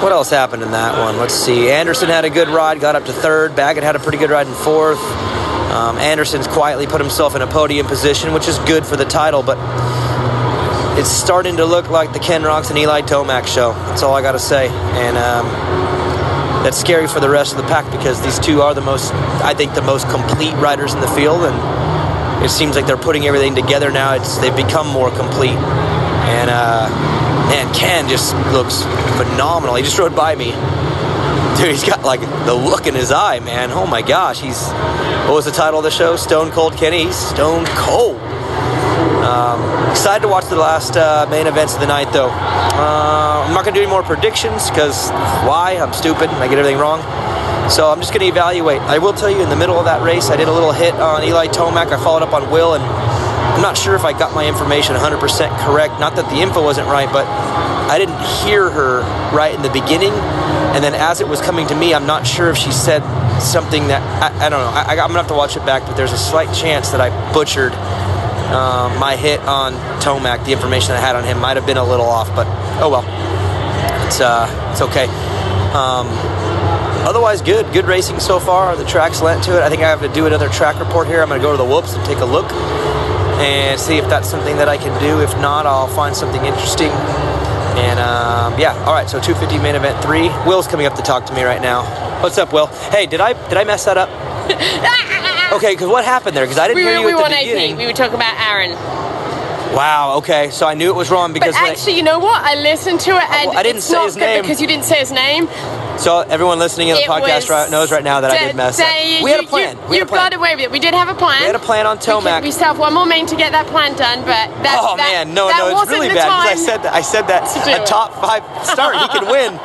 What else happened in that one? Let's see. Anderson had a good ride, got up to third. Baggett had a pretty good ride in fourth. Anderson's quietly put himself in a podium position, which is good for the title. But, it's starting to look like the Ken Rocks and Eli Tomac show. That's all I got to say. And that's scary for the rest of the pack because these two are the most complete riders in the field, and it seems like they're putting everything together now. They've become more complete. And man, Ken just looks phenomenal. He just rode by me. Dude, he's got like the look in his eye, man. Oh my gosh, what was the title of the show? Stone Cold Kenny. He's stone cold. Excited to watch the last main events of the night, though. I'm not going to do any more predictions because why? I'm stupid and I get everything wrong. So I'm just going to evaluate. I will tell you, in the middle of that race, I did a little hit on Eli Tomac. I followed up on Will, and I'm not sure if I got my information 100% correct. Not that the info wasn't right, but I didn't hear her right in the beginning. And then as it was coming to me, I'm not sure if she said something that, I don't know. I'm going to have to watch it back, but there's a slight chance that I butchered my hit on Tomac. The information I had on him might have been a little off, but oh well. It's okay. Otherwise, good racing so far. The track's lent to it. I think I have to do another track report here. I'm going to go to the Whoops and take a look and see if that's something that I can do. If not, I'll find something interesting. And yeah, all right. So 250 main event 3. Will's coming up to talk to me right now. What's up, Will? Hey, did I mess that up? Okay, because what happened there? Because I didn't hear you at the beginning. We were talking about Aaron. Wow, okay, so I knew it was wrong because... But actually, you know what? I listened to it and I didn't it's say not his good name. because you didn't say his name. So everyone listening in the podcast knows right now that I did mess up. We had a plan. You got away with it. We did have a plan. We had a plan on Tomac. We still have one more main to get that plan done, but no, it's really bad because I said that a top 5 start, he could win.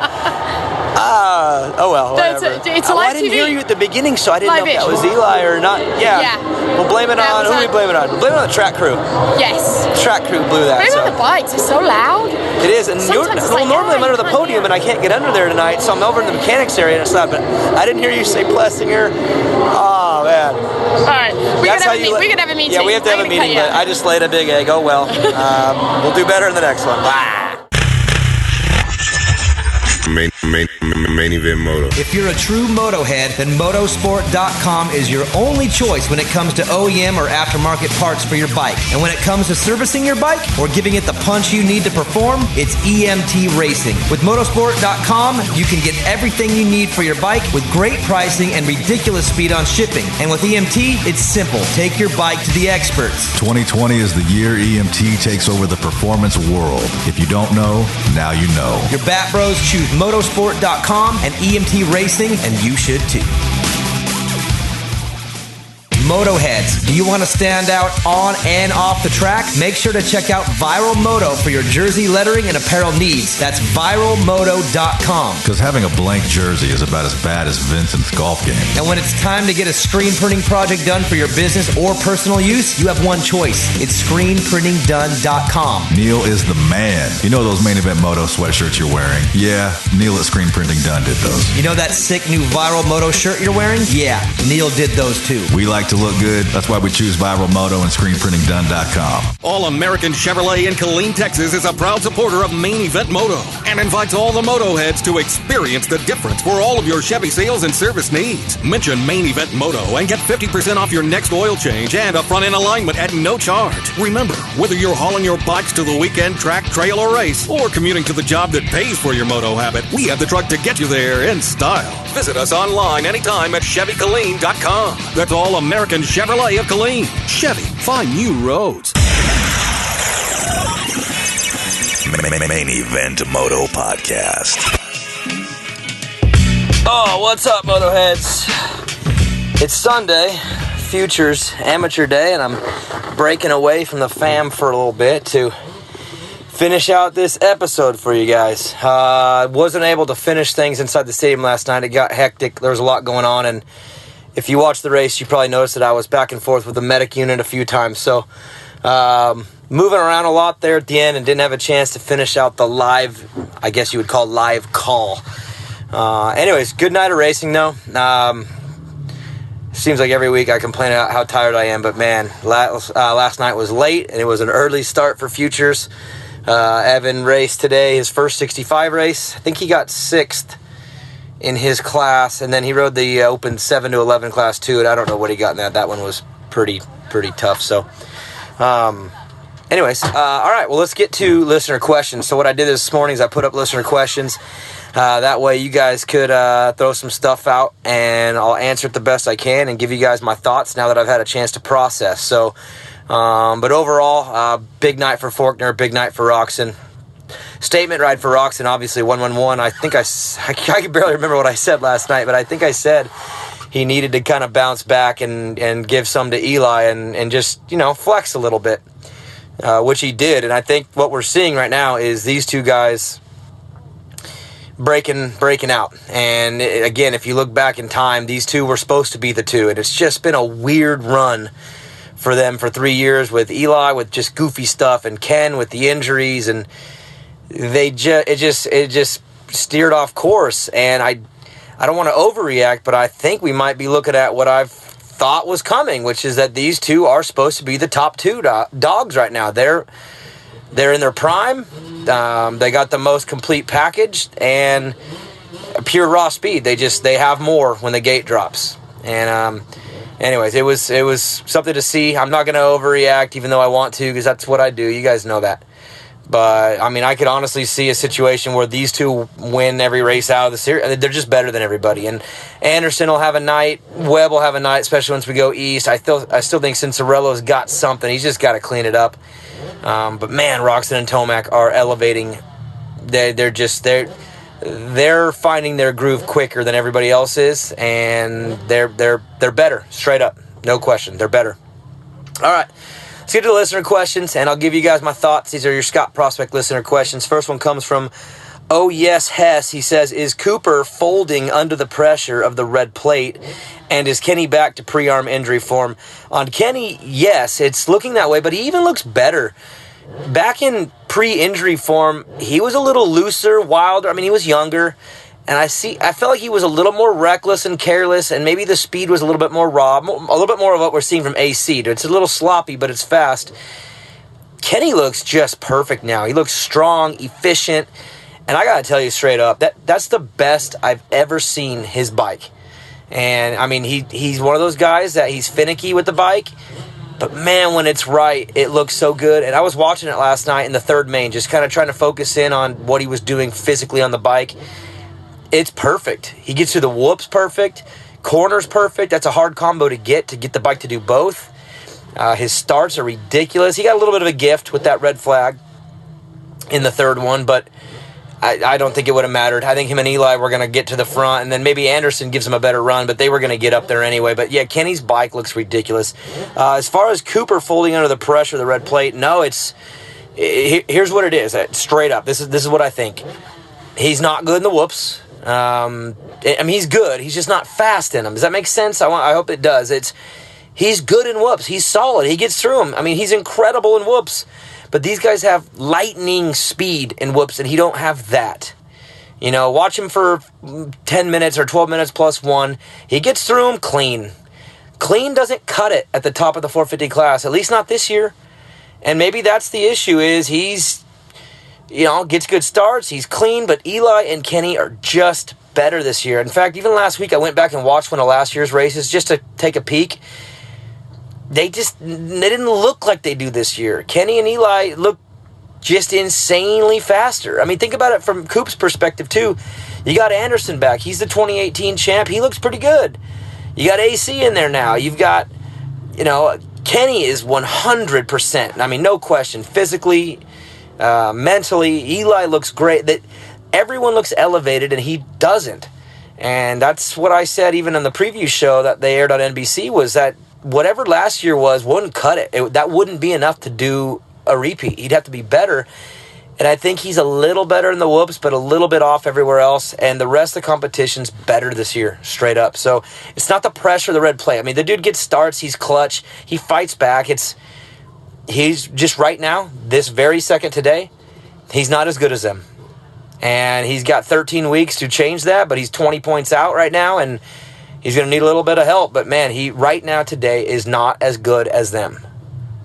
Oh well, whatever. It's a live I didn't TV. hear you at the beginning, so I didn't know if that was Eli or not. Yeah. We'll blame it on, who do we blame it on? We'll blame it on the track crew. Yes. The track crew blew that. Blame it on the bikes, it's so loud. It is, and normally I'm under the podium and I can't get under there tonight, so I'm over in the mechanics area and it's loud, but I didn't hear you say Plessinger. Oh, man. All right, we can have a meeting. Yeah, we have to have a meeting, but I just laid a big egg. Oh, well. We'll do better in the next one. Bye. Main Event Moto. If you're a true moto head, then motosport.com is your only choice when it comes to OEM or aftermarket parts for your bike. And when it comes to servicing your bike or giving it the punch you need to perform, it's EMT Racing. With motosport.com, you can get everything you need for your bike with great pricing and ridiculous speed on shipping. And with EMT, it's simple. Take your bike to the experts. 2020 is the year EMT takes over the performance world. If you don't know, now you know. Your Bat Bros choose motosport.com and EMT Racing, and you should too. Moto heads, do you want to stand out on and off the track? Make sure to check out Viral Moto for your jersey lettering and apparel needs. That's viralmoto.com. Because having a blank jersey is about as bad as Vincent's golf game. And when it's time to get a screen printing project done for your business or personal use, you have one choice. It's screenprintingdone.com. Neil is the man. You know those Main Event Moto sweatshirts you're wearing? Yeah, Neil at Screen Printing Done did those. You know that sick new Viral Moto shirt you're wearing? Yeah, Neil did those too. We like to look good. That's why we choose Viral Moto and ScreenPrintingDone.com. All American Chevrolet in Killeen, Texas is a proud supporter of Main Event Moto and invites all the Moto heads to experience the difference for all of your Chevy sales and service needs. Mention Main Event Moto and get 50% off your next oil change and a front-end alignment at no charge. Remember, whether you're hauling your bikes to the weekend track, trail, or race, or commuting to the job that pays for your moto habit, we have the truck to get you there in style. Visit us online anytime at ChevyKilleen.com. That's all American Chevrolet of Killeen. Chevy, find new roads. Main Event Moto Podcast. Oh, what's up, Moto heads? It's Sunday, Futures Amateur Day, and I'm breaking away from the fam for a little bit to finish out this episode for you guys. Wasn't able to finish things inside the stadium last night. It got hectic. There was a lot going on, and if you watched the race, you probably noticed that I was back and forth with the medic unit a few times. So, moving around a lot there at the end and didn't have a chance to finish out the live, I guess you would call live call. Anyways, good night of racing though. Seems like every week I complain about how tired I am, but man, last night was late and it was an early start for Futures. Evan raced today, his first 65 race. I think he got 6th in his class, and then he rode the open 7 to 11 class 2, and I don't know what he got in that. That one was pretty tough. So Anyways, all right, well, let's get to listener questions. So what I did this morning is I put up listener questions. That way you guys could throw some stuff out, and I'll answer it the best I can and give you guys my thoughts now that I've had a chance to process. So, but overall, big night for Faulkner, big night for Roczen. Statement ride for Roczen, obviously 111. I think I can barely remember what I said last night, but I think I said he needed to kind of bounce back and give some to Eli and just, flex a little bit. Which he did, and I think what we're seeing right now is these two guys breaking out. And again, if you look back in time, these two were supposed to be the two, and it's just been a weird run for them for 3 years with Eli with just goofy stuff and Ken with the injuries, and it just steered off course. And I don't want to overreact, but I think we might be looking at what I've thought was coming, which is that these two are supposed to be the top two dogs right now. They're in their prime. They got the most complete package and pure raw speed. They have more when the gate drops. And anyways, it was something to see. I'm not going to overreact, even though I want to, because that's what I do. You guys know that. But, I mean, I could honestly see a situation where these two win every race out of the series. They're just better than everybody. And Anderson will have a night. Webb will have a night, especially once we go east. I still think Cincerello's got something. He's just got to clean it up. But, man, Roczen and Tomac are elevating. They're finding their groove quicker than everybody else is. And they're better, straight up. No question. They're better. All right. Let's get to the listener questions, and I'll give you guys my thoughts. These are your Scott Prospect listener questions. First one comes from Oh Yes Hess. He says, is Cooper folding under the pressure of the red plate, and is Kenny back to pre-arm injury form? On Kenny, yes, it's looking that way, but he even looks better. Back in pre-injury form, he was a little looser, wilder. I mean, he was younger. And I felt like he was a little more reckless and careless, and maybe the speed was a little bit more raw, a little bit more of what we're seeing from AC. It's a little sloppy, but it's fast. Kenny looks just perfect now. He looks strong, efficient, and I got to tell you straight up, that's the best I've ever seen his bike. And, I mean, he's one of those guys that he's finicky with the bike, but, man, when it's right, it looks so good. And I was watching it last night in the third main, just kind of trying to focus in on what he was doing physically on the bike. It's perfect. He gets to the whoops perfect. Corners perfect. That's a hard combo to get the bike to do both. His starts are ridiculous. He got a little bit of a gift with that red flag in the third one, but I don't think it would have mattered. I think him and Eli were going to get to the front, and then maybe Anderson gives him a better run, but they were going to get up there anyway. But, yeah, Kenny's bike looks ridiculous. As far as Cooper folding under the pressure of the red plate, no, here's what it is, straight up. This is what I think. He's not good in the whoops. I mean, he's good. He's just not fast in them. Does that make sense? I hope it does. He's good in whoops. He's solid. He gets through them. I mean, he's incredible in whoops. But these guys have lightning speed in whoops, and he don't have that. Watch him for 10 minutes or 12 minutes plus one. He gets through them clean. Clean doesn't cut it at the top of the 450 class, at least not this year. And maybe that's the issue is he's gets good starts. He's clean, but Eli and Kenny are just better this year. In fact, even last week I went back and watched one of last year's races just to take a peek. They didn't look like they do this year. Kenny and Eli look just insanely faster. I mean, think about it from Coop's perspective, too. You got Anderson back. He's the 2018 champ. He looks pretty good. You got AC in there now. You've got, Kenny is 100%. I mean, no question. Physically, mentally, Eli looks great. That everyone looks elevated, and he doesn't. And that's what I said even in the preview show that they aired on NBC was that whatever last year wouldn't cut it. That wouldn't be enough to do a repeat. He'd have to be better. And I think he's a little better in the whoops, but a little bit off everywhere else. And the rest of the competition's better this year, straight up. So it's not the pressure of the red plate. I mean, the dude gets starts. He's clutch. He fights back. He's just right now, this very second today, he's not as good as them. And he's got 13 weeks to change that, but he's 20 points out right now, and he's going to need a little bit of help. But, man, he right now today is not as good as them.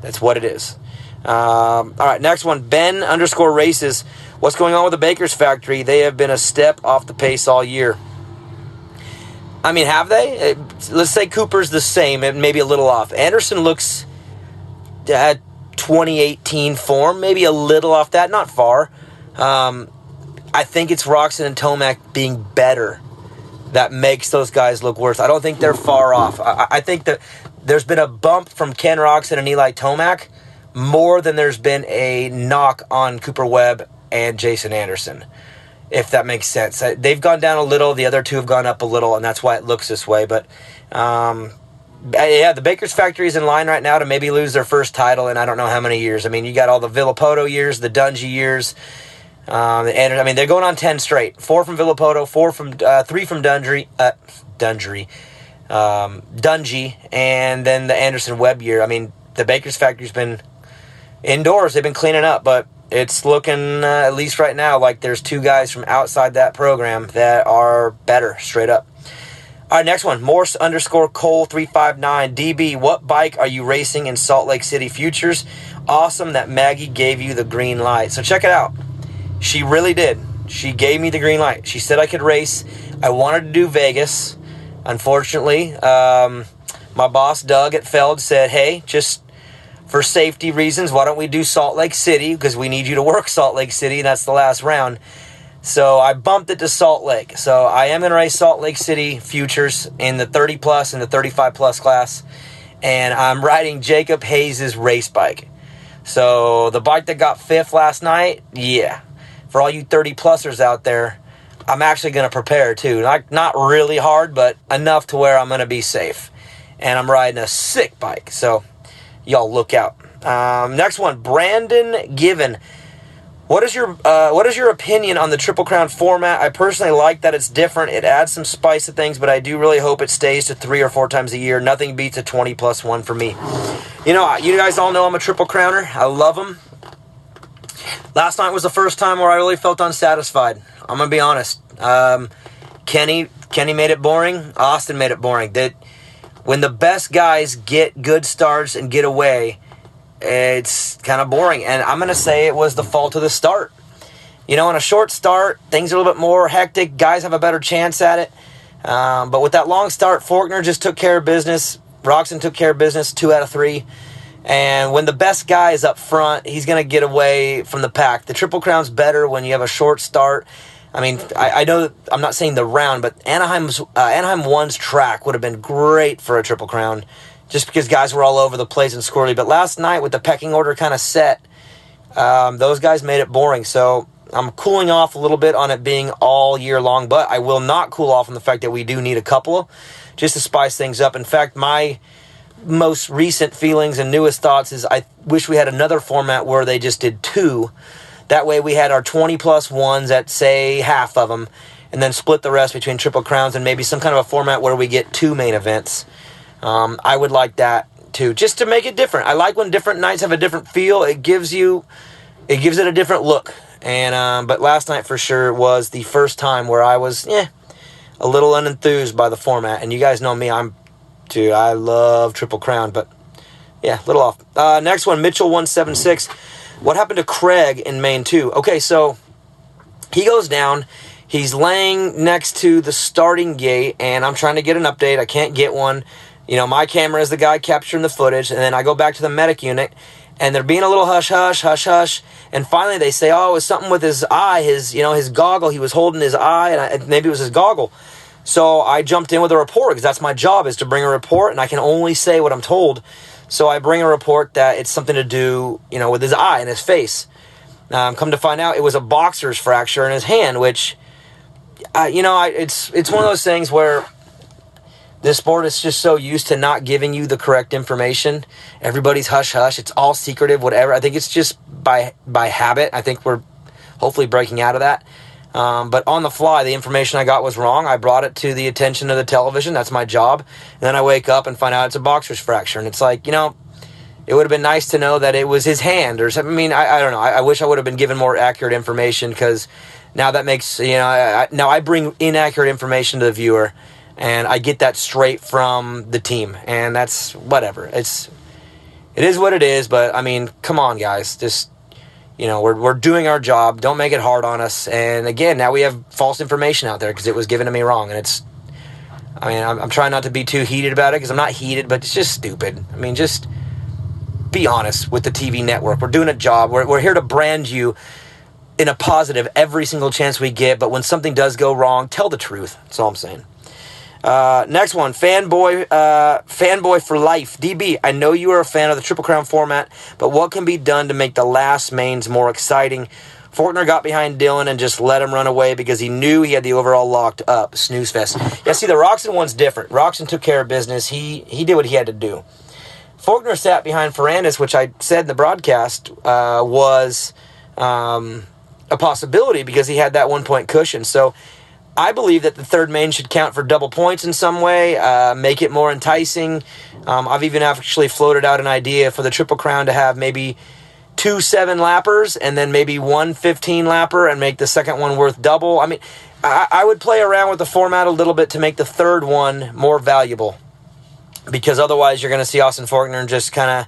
That's what it is. All right, next one, Ben_races. What's going on with the Baker's factory? They have been a step off the pace all year. I mean, have they? Let's say Cooper's the same and maybe a little off. Anderson looks 2018 form, maybe a little off that, not far. I think it's Roczen and Tomac being better that makes those guys look worse. I don't think they're far off. I think that there's been a bump from Ken Roczen and Eli Tomac more than there's been a knock on Cooper Webb and Jason Anderson, if that makes sense. They've gone down a little. The other two have gone up a little, and that's why it looks this way. But, the Baker's Factory is in line right now to maybe lose their first title in I don't know how many years. I mean, you got all the Villapoto years, the Dungey years. They're going on 10 straight. 4 from Villapoto, 3 from Dungey, and then the Anderson Webb year. I mean, the Baker's Factory's been indoors. They've been cleaning up, but it's looking, at least right now, like there's 2 guys from outside that program that are better, straight up. All right, next one. Morse_Cole359. DB, what bike are you racing in Salt Lake City Futures? Awesome that Maggie gave you the green light. So check it out. She really did. She gave me the green light. She said I could race. I wanted to do Vegas. Unfortunately, my boss, Doug at Feld, said, hey, just for safety reasons, why don't we do Salt Lake City? Because we need you to work Salt Lake City, and that's the last round. So I bumped it to Salt Lake. So I am going to race Salt Lake City Futures in the 30-plus and the 35-plus class. And I'm riding Jacob Hayes' race bike. So the bike that got 5th last night, yeah. For all you 30-plussers out there, I'm actually going to prepare too. Not really hard, but enough to where I'm going to be safe. And I'm riding a sick bike, so y'all look out. Next one, Brandon Given. What is your opinion on the Triple Crown format? I personally like that it's different. It adds some spice to things, but I do really hope it stays to 3 or 4 times a year. Nothing beats a 20+1 for me. You guys all know I'm a Triple Crowner. I love them. Last night was the first time where I really felt unsatisfied. I'm going to be honest. Kenny made it boring. Austin made it boring. That when the best guys get good starts and get away, it's kind of boring. And I'm going to say it was the fault of the start. In a short start, things are a little bit more hectic. Guys have a better chance at it. But with that long start, Faulkner just took care of business. Roczen took care of business 2 out of 3. And when the best guy is up front, he's going to get away from the pack. The Triple Crown's better when you have a short start. I mean, I know that I'm not saying the round, but Anaheim 1's track would have been great for a Triple Crown just because guys were all over the place and squirrely. But last night, with the pecking order kind of set, those guys made it boring. So I'm cooling off a little bit on it being all year long, but I will not cool off on the fact that we do need a couple just to spice things up. In fact, my most recent feelings and newest thoughts is I wish we had another format where they just did 2. That way we had our 20+1s at, say, half of them, and then split the rest between Triple Crowns and maybe some kind of a format where we get 2 main events. I would like that too, just to make it different. I like when different nights have a different feel. It gives it a different look. And but last night for sure was the first time where I was a little unenthused by the format. And you guys know me, I love Triple Crown, but yeah, a little off. Next one, Mitchell176. What happened to Craig in Main 2? Okay, so he goes down. He's laying next to the starting gate, and I'm trying to get an update. I can't get one. My camera is the guy capturing the footage, and then I go back to the medic unit, and they're being a little hush-hush, and finally they say, oh, it was something with his eye, his goggle. He was holding his eye, and maybe it was his goggle. So I jumped in with a report, because that's my job, is to bring a report, and I can only say what I'm told. So I bring a report that it's something to do, with his eye and his face. Come to find out, it was a boxer's fracture in his hand, which, it's one of those things where this sport is just so used to not giving you the correct information. Everybody's hush-hush. It's all secretive, whatever. I think it's just by habit. I think we're hopefully breaking out of that. But on the fly, the information I got was wrong. I brought it to the attention of the television. That's my job. And then I wake up and find out it's a boxer's fracture. And it's like, it would have been nice to know that it was his hand or something. I mean, I don't know. I wish I would have been given more accurate information, because now that makes, now I bring inaccurate information to the viewer, and I get that straight from the team. And that's whatever. It is what it is. But, I mean, come on, guys. Just... we're doing our job. Don't make it hard on us. And again, now we have false information out there because it was given to me wrong. And I'm trying not to be too heated about it, because I'm not heated, but it's just stupid. I mean, just be honest with the TV network. We're doing a job. We're here to brand you in a positive every single chance we get, but when something does go wrong, tell the truth. That's all I'm saying. Next one, fanboy for life. DB, I know you are a fan of the Triple Crown format, but what can be done to make the last mains more exciting? Faulkner got behind Dylan and just let him run away because he knew he had the overall locked up. Snooze fest. Yeah, see, the Roxon one's different. Roxon took care of business. He did what he had to do. Faulkner sat behind Ferrandis, which I said in the broadcast was a possibility because he had that 1 point cushion. So I believe that the third main should count for double points in some way, make it more enticing. I've even actually floated out an idea for the Triple Crown to have maybe 2 7-lappers and then maybe 1 15-lapper and make the second one worth double. I mean, I would play around with the format a little bit to make the third one more valuable, because otherwise you're going to see Austin Faulkner just kind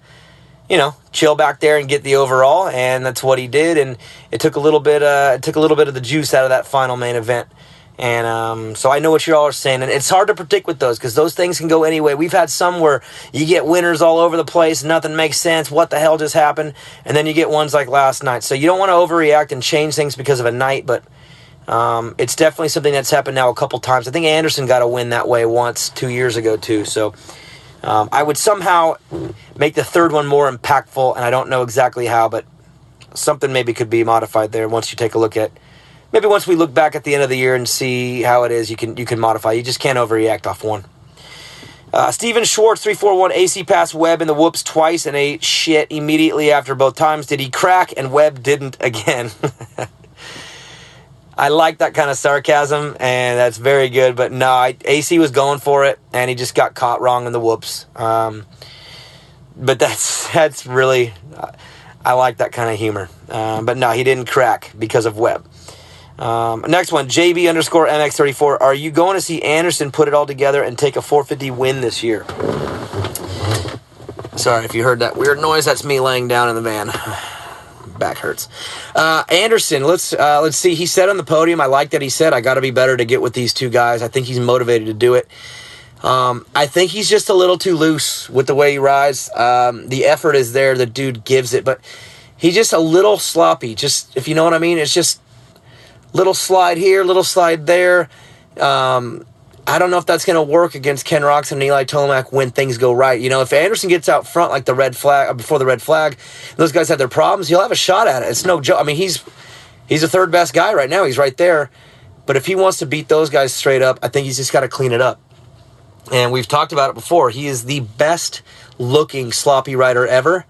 of, chill back there and get the overall, and that's what he did. And it took a little bit of the juice out of that final main event. And so I know what you all are saying, and it's hard to predict with those because those things can go anyway. We've had some where you get winners all over the place, nothing makes sense, what the hell just happened, and then you get ones like last night. So you don't want to overreact and change things because of a night, but it's definitely something that's happened now a couple times. I think Anderson got a win that way once 2 years ago too. So I would somehow make the third one more impactful, and I don't know exactly how, but something maybe could be modified there once you take a look at. Maybe once we look back at the end of the year and see how it is, you can modify. You just can't overreact off one. Steven Schwartz, 341, AC passed Webb in the whoops twice and ate shit immediately after both times. Did he crack and Webb didn't again? I like that kind of sarcasm, and that's very good. But no, AC was going for it, and he just got caught wrong in the whoops. But that's really, I like that kind of humor. But no, he didn't crack because of Webb. Next one, JB _ MX34. Are you going to see Anderson put it all together and take a 450 win this year? Sorry if you heard that weird noise. That's me laying down in the van. Back hurts. Anderson, let's see. He said on the podium, I like that he said, I got to be better to get with these two guys. I think he's motivated to do it. I think he's just a little too loose with the way he rides. The effort is there. The dude gives it, but he's just a little sloppy. Just, if you know what I mean, it's just little slide here, little slide there. I don't know if that's going to work against Ken Roxon and Eli Tomac when things go right. If Anderson gets out front like the red flag, before the red flag, those guys have their problems, he'll have a shot at it. It's no joke. I mean, he's the third best guy right now. He's right there. But if he wants to beat those guys straight up, I think he's just got to clean it up. And we've talked about it before. He is the best looking sloppy rider ever.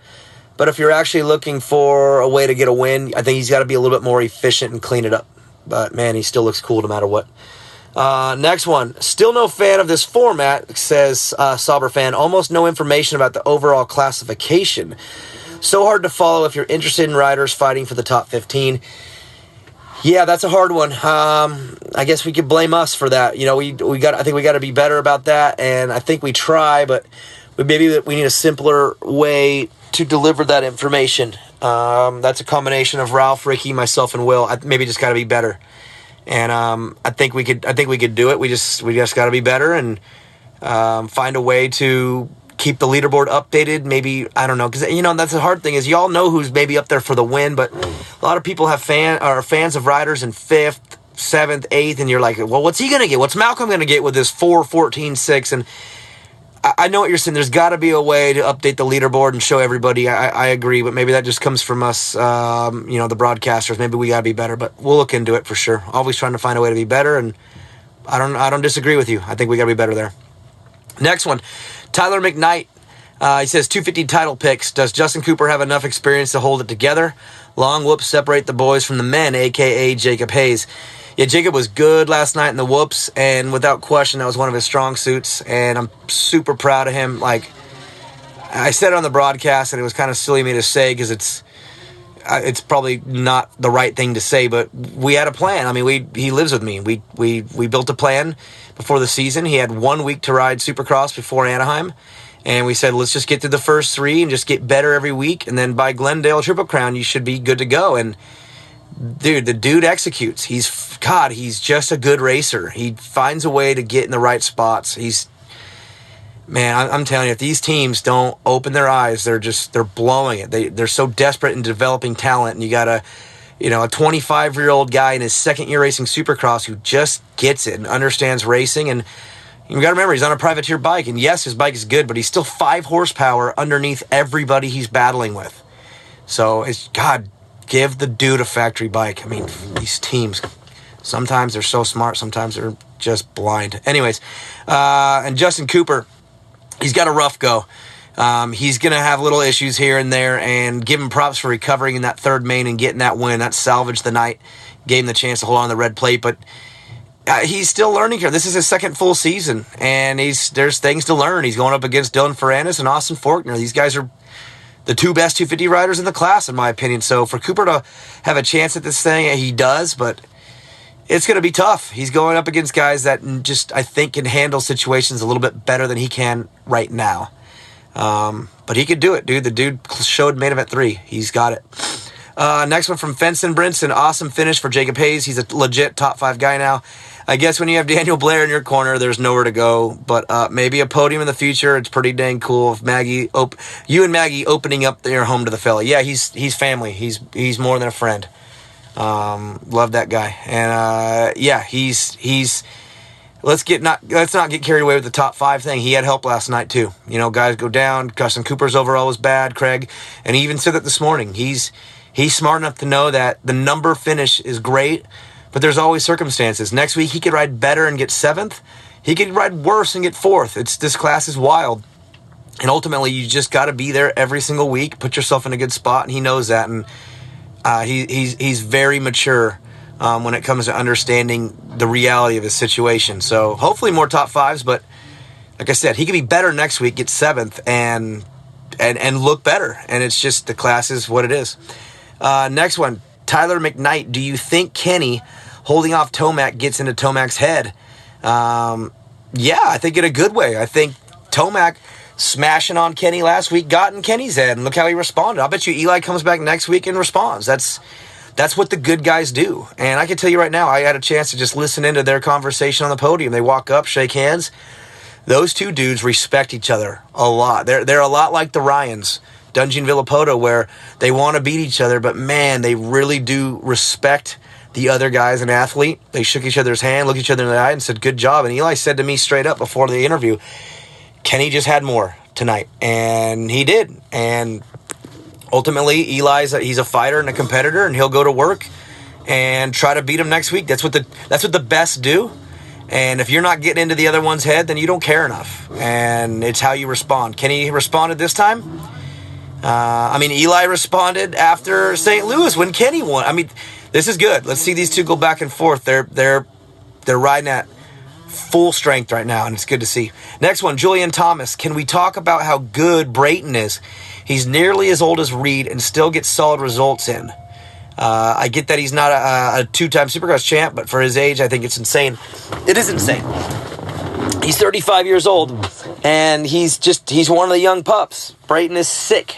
But if you're actually looking for a way to get a win, I think he's got to be a little bit more efficient and clean it up. But, man, he still looks cool no matter what. Next one. Still no fan of this format, says Sauber fan. Almost no information about the overall classification. So hard to follow if you're interested in riders fighting for the top 15. Yeah, that's a hard one. I guess we could blame us for that. I think we got to be better about that, and I think we try, but maybe we need a simpler way to deliver that information. That's a combination of Ralph, Ricky, myself, and Will. Maybe just got to be better, and I think we could do it. We just got to be better and find a way to keep the leaderboard updated. Maybe, I don't know, because that's the hard thing is y'all know who's maybe up there for the win, but a lot of people are fans of riders in 5th, 7th, 8th, and you're like, well, what's he gonna get? What's Malcolm gonna get with this 4, 14, 6? And I know what you're saying. There's got to be a way to update the leaderboard and show everybody. I agree, but maybe that just comes from us, the broadcasters. Maybe we got to be better, but we'll look into it for sure. Always trying to find a way to be better, and I don't disagree with you. I think we got to be better there. Next one, Tyler McKnight. He says 250 title picks. Does Justin Cooper have enough experience to hold it together? Long whoops separate the boys from the men, a.k.a. Jacob Hayes. Yeah, Jacob was good last night in the whoops, and without question, that was one of his strong suits, and I'm super proud of him. Like, I said it on the broadcast, and it was kind of silly of me to say because it's probably not the right thing to say, but we had a plan. I mean, he lives with me. We built a plan before the season. He had 1 week to ride Supercross before Anaheim, and we said, let's just get through the first 3 and just get better every week, and then by Glendale Triple Crown, you should be good to go. And dude, the dude executes. He's just a good racer. He finds a way to get in the right spots. man, I'm telling you, if these teams don't open their eyes, they're blowing it. They're so desperate in developing talent, and you got a 25-year-old guy in his second year racing Supercross who just gets it and understands racing. And you got to remember, he's on a privateer bike, and yes, his bike is good, but he's still 5 horsepower underneath everybody he's battling with. So God, give the dude a factory bike. I mean, these teams, sometimes they're so smart, sometimes they're just blind. Anyways, and Justin Cooper, he's got a rough go. He's going to have little issues here and there, and give him props for recovering in that third main and getting that win. That salvaged the night, gave him the chance to hold on to the red plate, but he's still learning here. This is his second full season, and there's things to learn. He's going up against Dylan Ferrandis and Austin Faulkner. These guys are the 2 best 250 riders in the class, in my opinion. So for Cooper to have a chance at this thing, he does, but it's going to be tough. He's going up against guys that just, I think, can handle situations a little bit better than he can right now. But he could do it, dude. The dude showed main event 3. He's got it. Next one from Fenson Brinson. Awesome finish for Jacob Hayes. He's a legit top 5 guy now. I guess when you have Daniel Blair in your corner, there's nowhere to go. But maybe a podium in the future. It's pretty dang cool. If you and Maggie opening up your home to the fella. Yeah, he's family. He's more than a friend. Love that guy. And yeah, he's. Let's not get carried away with the top 5 thing. He had help last night too. Guys go down. Justin Cooper's overall was bad. Craig, and he even said that this morning. He's smart enough to know that the number finish is great, but there's always circumstances. Next week he could ride better and get 7th. He could ride worse and get 4th. This class is wild, and ultimately you just got to be there every single week. Put yourself in a good spot, and he knows that. And he's very mature when it comes to understanding the reality of his situation. So hopefully more top 5s, but like I said, he could be better next week, get 7th, and look better. And it's just the class is what it is. Next one, Tyler McKnight. Do you think Kenny holding off Tomac gets into Tomac's head? Yeah, I think in a good way. I think Tomac smashing on Kenny last week got in Kenny's head, and look how he responded. I'll bet you Eli comes back next week and responds. That's what the good guys do. And I can tell you right now, I had a chance to just listen into their conversation on the podium. They walk up, shake hands. Those 2 dudes respect each other a lot. They're a lot like the Ryans, Dungy and Villapoto, where they want to beat each other, but man, they really do respect the other guy as an athlete. They shook each other's hand, looked each other in the eye, and said, good job. And Eli said to me straight up before the interview, Kenny just had more tonight. And he did. And ultimately, he's a fighter and a competitor, and he'll go to work and try to beat him next week. That's what the best do. And if you're not getting into the other one's head, then you don't care enough. And it's how you respond. Kenny responded this time. Eli responded after St. Louis when Kenny won. This is good. Let's see these 2 go back and forth. They're riding at full strength right now, and it's good to see. Next one, Julian Thomas. Can we talk about how good Brayton is? He's nearly as old as Reed and still gets solid results in. I get that he's not a 2-time Supercross champ, but for his age, I think it's insane. It is insane. He's 35 years old, and he's one of the young pups. Brayton is sick.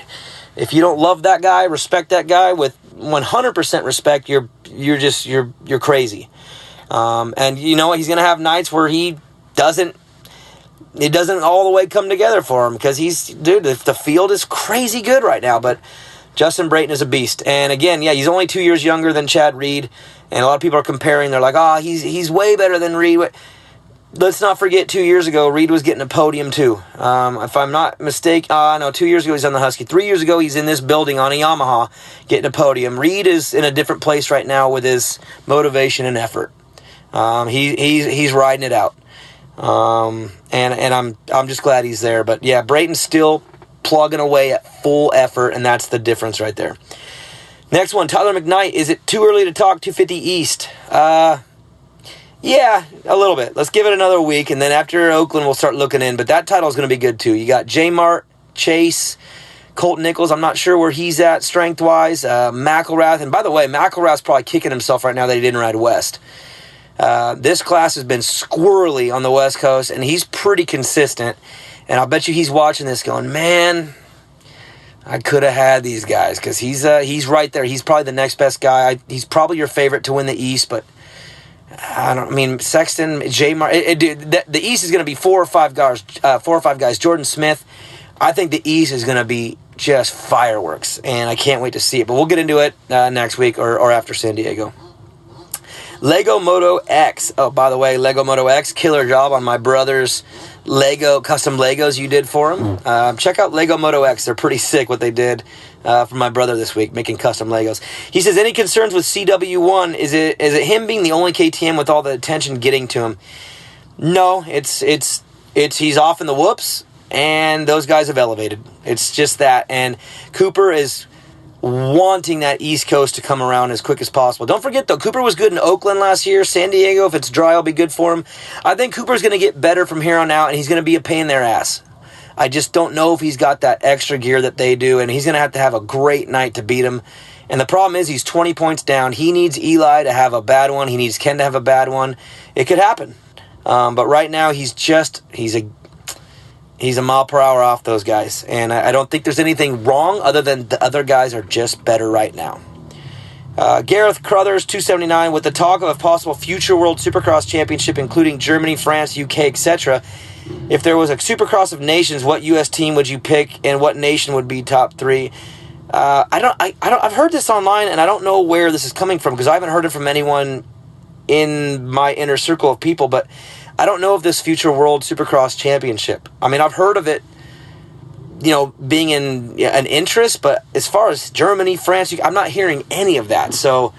If you don't love that guy, respect that guy with 100% respect, you're crazy. And you know what? He's going to have nights where it doesn't all the way come together for him because the field is crazy good right now. But Justin Brayton is a beast. And again, yeah, he's only 2 years younger than Chad Reed. And a lot of people are comparing. They're like, he's way better than Reed. Let's not forget 2 years ago, Reed was getting a podium too. If I'm not mistaken, no, 2 years ago he's on the Husky. 3 years ago he's in this building on a Yamaha getting a podium. Reed is in a different place right now with his motivation and effort. He's riding it out. And I'm just glad he's there. But yeah, Brayton's still plugging away at full effort, and that's the difference right there. Next one, Tyler McKnight. Is it too early to talk 250 East? Yeah, a little bit. Let's give it another week, and then after Oakland, we'll start looking in. But that title's going to be good, too. You got J Mart, Chase, Colton Nichols. I'm not sure where he's at strength-wise. McElrath. And by the way, McElrath's probably kicking himself right now that he didn't ride West. This class has been squirrely on the West Coast, and he's pretty consistent. And I'll bet you he's watching this going, man, I could have had these guys because he's right there. He's probably the next best guy. He's probably your favorite to win the East, but Sexton, J. The East is going to be four or five guys. Jordan Smith. I think the East is going to be just fireworks, and I can't wait to see it. But we'll get into it next week or after San Diego. Lego Moto X. Oh, by the way, Lego Moto X, killer job on my brother's Lego custom Legos you did for him. Check out Lego Moto X. They're pretty sick what they did for my brother this week, making custom Legos. He says, any concerns with CW1? Is it him being the only KTM with all the attention getting to him? No, it's he's off in the whoops, and those guys have elevated. It's just that, and Cooper is wanting that East Coast to come around as quick as possible. Don't forget, though, Cooper was good in Oakland last year. San Diego, if it's dry, will be good for him. I think Cooper's going to get better from here on out, and he's going to be a pain in their ass. I just don't know if he's got that extra gear that they do, and he's going to have a great night to beat him. And the problem is he's 20 points down. He needs Eli to have a bad one. He needs Ken to have a bad one. It could happen. But right now, he's a mile per hour off those guys. And I don't think there's anything wrong other than the other guys are just better right now. Gareth Crothers, 279, with the talk of a possible future World Supercross Championship, including Germany, France, UK, etc. If there was a Supercross of Nations, what U.S. team would you pick, and what nation would be top three? I've heard this online, and I don't know where this is coming from because I haven't heard it from anyone in my inner circle of people, but I don't know of this future World Supercross Championship. I mean, I've heard of it, being in an interest, but as far as Germany, France, I'm not hearing any of that. So,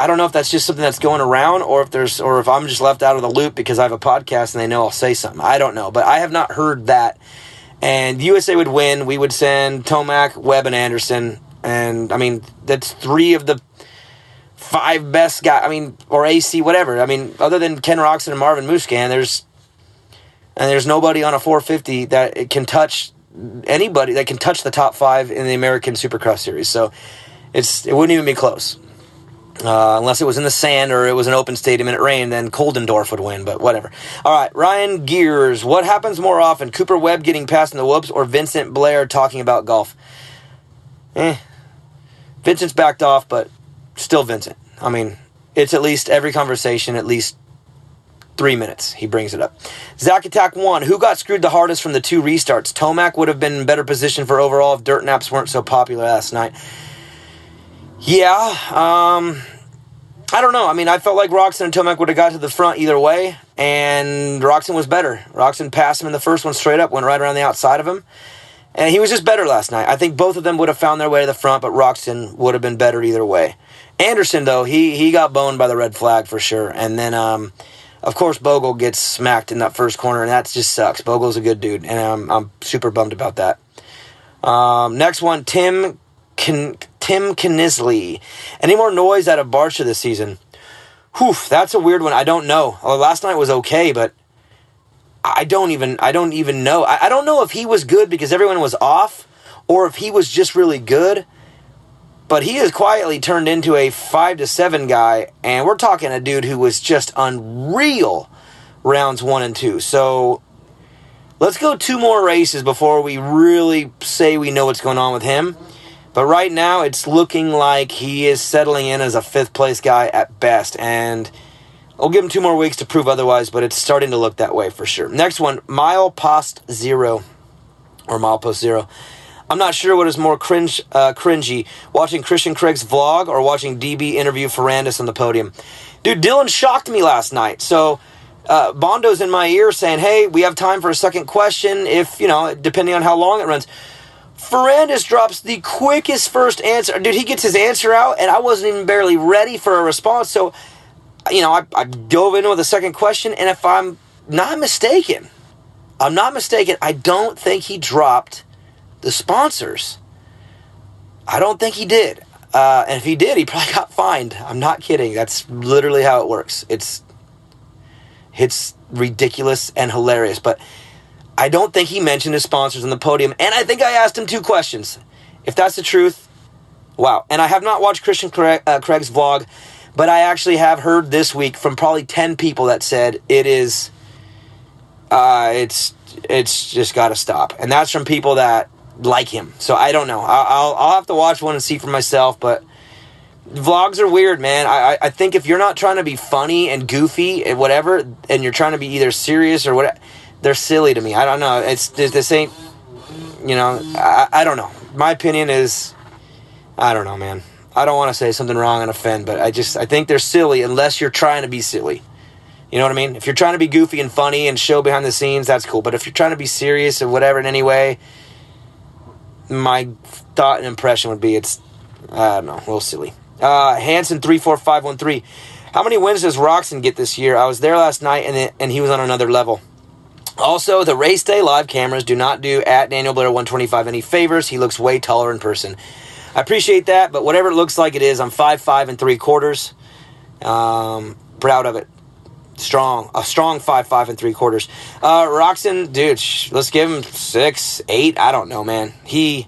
I don't know if that's just something that's going around, or if I'm just left out of the loop because I have a podcast and they know I'll say something. I don't know, but I have not heard that. And USA would win. We would send Tomac, Webb, and Anderson, and that's three of the 5 best guys, or AC, whatever. Other than Ken Roxon and Marvin Musquin, there's nobody on a 450 that can touch anybody that can touch the top 5 in the American Supercross Series. So it wouldn't even be close. Unless it was in the sand or it was an open stadium and it rained, then Koldendorf would win, but whatever. All right, Ryan Gears, what happens more often, Cooper Webb getting past in the whoops or Vincent Blair talking about golf? Vincent's backed off, but still Vincent. It's at least every conversation, at least 3 minutes, he brings it up. Zach Attack 1, who got screwed the hardest from the 2 restarts? Tomac would have been in better position for overall if dirt naps weren't so popular last night. Yeah, I don't know. I felt like Roxon and Tomac would have got to the front either way, and Roxon was better. Roxon passed him in the first one straight up, went right around the outside of him, and he was just better last night. I think both of them would have found their way to the front, but Roxon would have been better either way. Anderson, though, he got boned by the red flag for sure, and then, of course, Bogle gets smacked in that first corner, and that just sucks. Bogle's a good dude, and I'm super bummed about that. Next one, Tim Knisley. Any more noise out of Barcia this season? That's a weird one. I don't know. Last night was okay, but I don't even know. I don't know if he was good because everyone was off, or if he was just really good. But he has quietly turned into a 5-7 guy, and we're talking a dude who was just unreal rounds 1 and 2. So let's go 2 more races before we really say we know what's going on with him. But right now, it's looking like he is settling in as a 5th place guy at best. And I'll give him 2 more weeks to prove otherwise, but it's starting to look that way for sure. Next one, Milepost Zero. I'm not sure what is more cringy, watching Christian Craig's vlog or watching DB interview Ferrandis on the podium. Dude, Dylan shocked me last night. So Bondo's in my ear saying, hey, we have time for a second question if, depending on how long it runs. Ferrandis drops the quickest first answer. Dude, he gets his answer out, and I wasn't even barely ready for a response. So, I dove into the second question, and if I'm not mistaken, I don't think he dropped the sponsors. I don't think he did. And if he did, he probably got fined. I'm not kidding. That's literally how it works. It's ridiculous and hilarious, but I don't think he mentioned his sponsors on the podium, and I think I asked him 2 questions. If that's the truth, wow. And I have not watched Christian Craig's vlog, but I actually have heard this week from probably 10 people that said it's just got to stop. And that's from people that like him. So I don't know. I'll have to watch one and see for myself, but Vlogs are weird, man. I think if you're not trying to be funny and goofy and whatever, and you're trying to be either serious or whatever, they're silly to me. I don't know. It's this ain't, you know, I don't know. My opinion is, I don't know, man. I don't want to say something wrong and offend, but I think they're silly unless you're trying to be silly. You know what I mean? If you're trying to be goofy and funny and show behind the scenes, that's cool. But if you're trying to be serious or whatever in any way, my thought and impression would be it's, I don't know, a little silly. Hanson 34513. How many wins does Roxon get this year? I was there last night and he was on another level. Also, the race day live cameras do not do at Daniel Blair 125 any favors. He looks way taller in person. I appreciate that, but whatever it looks like it is, I'm 5'5" 3/4. Proud of it. A strong 5'5" 3/4. Roxon, dude, let's give him 6, 8. I don't know, man. He's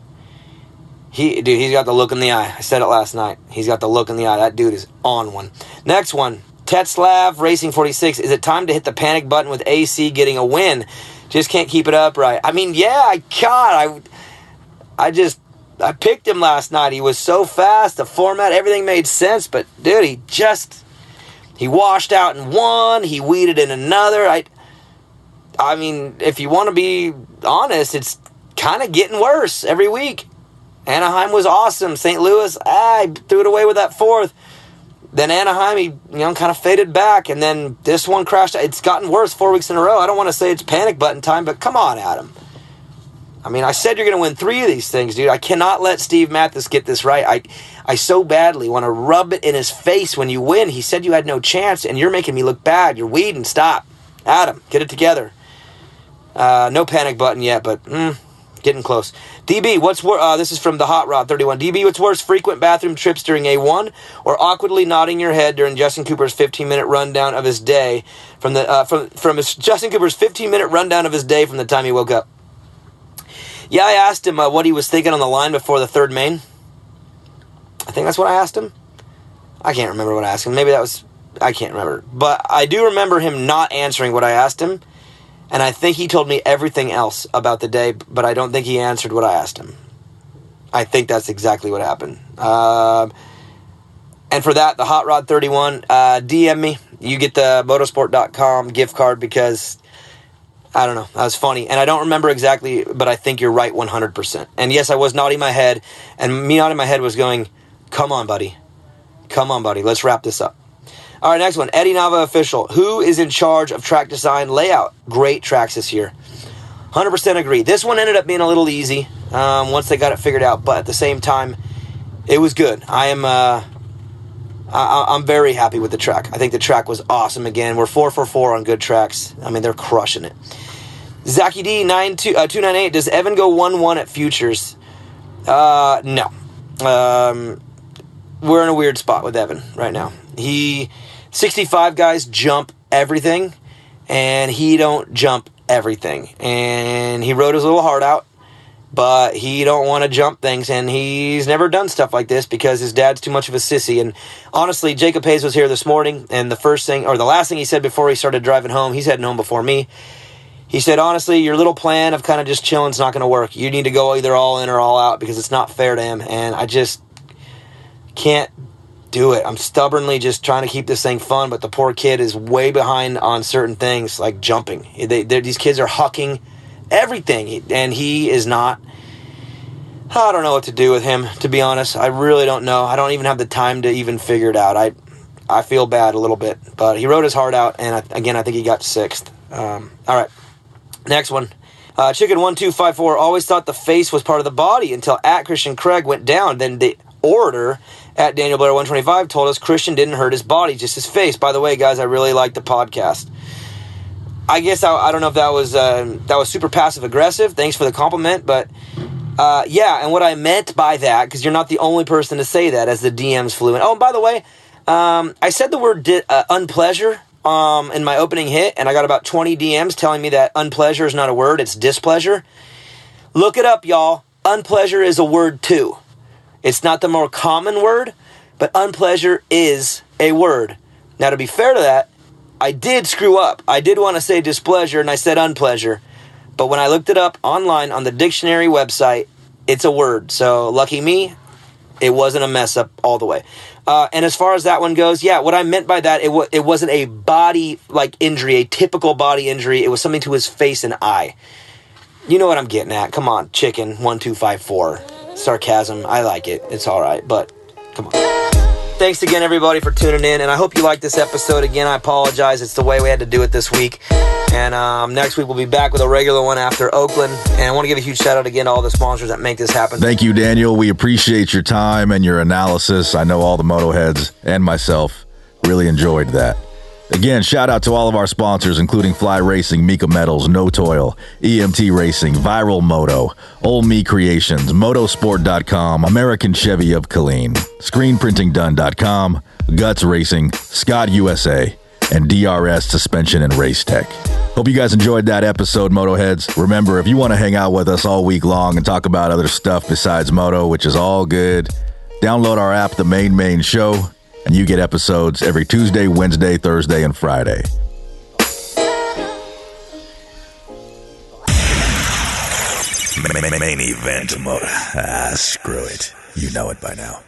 got the look in the eye. I said it last night. He's got the look in the eye. That dude is on one. Next one, Tetslav Racing 46. Is it time to hit the panic button with AC getting a win? Just can't keep it up right. I mean, yeah, I picked him last night. He was so fast. The format, everything made sense. But, dude, he washed out in one. He weeded in another. I mean, if you want to be honest, it's kind of getting worse every week. Anaheim was awesome. St. Louis, I threw it away with that 4th. Then Anaheim, he kind of faded back. And then this one crashed. It's gotten worse 4 weeks in a row. I don't want to say it's panic button time, but come on, Adam. I mean, I said you're going to win 3 of these things, dude. I cannot let Steve Mathis get this right. I so badly want to rub it in his face when you win. He said you had no chance, and you're making me look bad. You're weeding. Stop. Adam, get it together. No panic button yet, but getting close. DB, what's worse? This is from the Hot Rod 31. DB, what's worse, frequent bathroom trips during A1 or awkwardly nodding your head during Justin Cooper's 15-minute rundown of his day from Justin Cooper's 15-minute rundown of his day from the time he woke up? Yeah, I asked him what he was thinking on the line before the third main. I think that's what I asked him. I can't remember what I asked him. I can't remember. But I do remember him not answering what I asked him. And I think he told me everything else about the day, but I don't think he answered what I asked him. I think that's exactly what happened. And for that, the Hot Rod 31, DM me. You get the motorsport.com gift card because, I don't know, that was funny. And I don't remember exactly, but I think you're right 100%. And yes, I was nodding my head, and me nodding my head was going, come on, buddy. Come on, buddy. Let's wrap this up. All right, next one. Eddie Nava official. Who is in charge of track design layout? Great tracks this year. 100% agree. This one ended up being a little easy once they got it figured out, but at the same time, it was good. I'm very happy with the track. I think the track was awesome again. We're 4 for 4 on good tracks. I mean, they're crushing it. Zaki D 298. Does Evan go 1-1 at Futures? No. We're in a weird spot with Evan right now. 65 guys jump everything, and he don't jump everything. And he rode his little heart out, but he don't want to jump things, and he's never done stuff like this because his dad's too much of a sissy. And honestly, Jacob Hayes was here this morning, and the last thing he said before he started driving home, he's heading home before me, he said, honestly, your little plan of kind of just chilling is not going to work. You need to go either all in or all out because it's not fair to him, and I just can't do it. I'm stubbornly just trying to keep this thing fun, but the poor kid is way behind on certain things like jumping. These kids are hucking everything, and he is not. I don't know what to do with him, to be honest. I really don't know. I don't even have the time to even figure it out. I feel bad a little bit, but he rode his heart out, and I think he got 6th. All right, next one. Chicken1254 always thought the face was part of the body until at Christian Craig went down. Then the orator at Daniel Blair 125 told us Christian didn't hurt his body, just his face. By the way, guys, I really like the podcast. I guess I don't know if that was super passive aggressive. Thanks for the compliment, but yeah. And what I meant by that, because you're not the only person to say that, as the DMs flew in. Oh, and by the way, I said the word unpleasure in my opening hit, and I got about 20 DMs telling me that unpleasure is not a word; it's displeasure. Look it up, y'all. Unpleasure is a word too. It's not the more common word, but unpleasure is a word. Now, to be fair to that, I did screw up. I did want to say displeasure, and I said unpleasure. But when I looked it up online on the dictionary website, it's a word. So, lucky me, It wasn't a mess up all the way. And as far as that one goes, yeah, what I meant by that, it wasn't a body like injury, a typical body injury. It was something to his face and eye. You know what I'm getting at. Come on, chicken 1254. Sarcasm. I like it. It's all right, but come on. Thanks again, everybody, for tuning in, and I hope you liked this episode. Again, I apologize. It's the way we had to do it this week. And next week, we'll be back with a regular one after Oakland. And I want to give a huge shout-out again to all the sponsors that make this happen. Thank you, Daniel. We appreciate your time and your analysis. I know all the Moto heads and myself really enjoyed that. Again, shout out to all of our sponsors, including Fly Racing, Mika Metals, No Toil, EMT Racing, Viral Moto, Ole Me Creations, Motosport.com, American Chevy of Killeen, ScreenPrintingDone.com, Guts Racing, Scott USA, and DRS Suspension and Race Tech. Hope you guys enjoyed that episode, Motoheads. Remember, if you want to hang out with us all week long and talk about other stuff besides Moto, which is all good, download our app, The Main Show, and you get episodes every Tuesday, Wednesday, Thursday, and Friday. Main Event Moto. Screw it. You know it by now.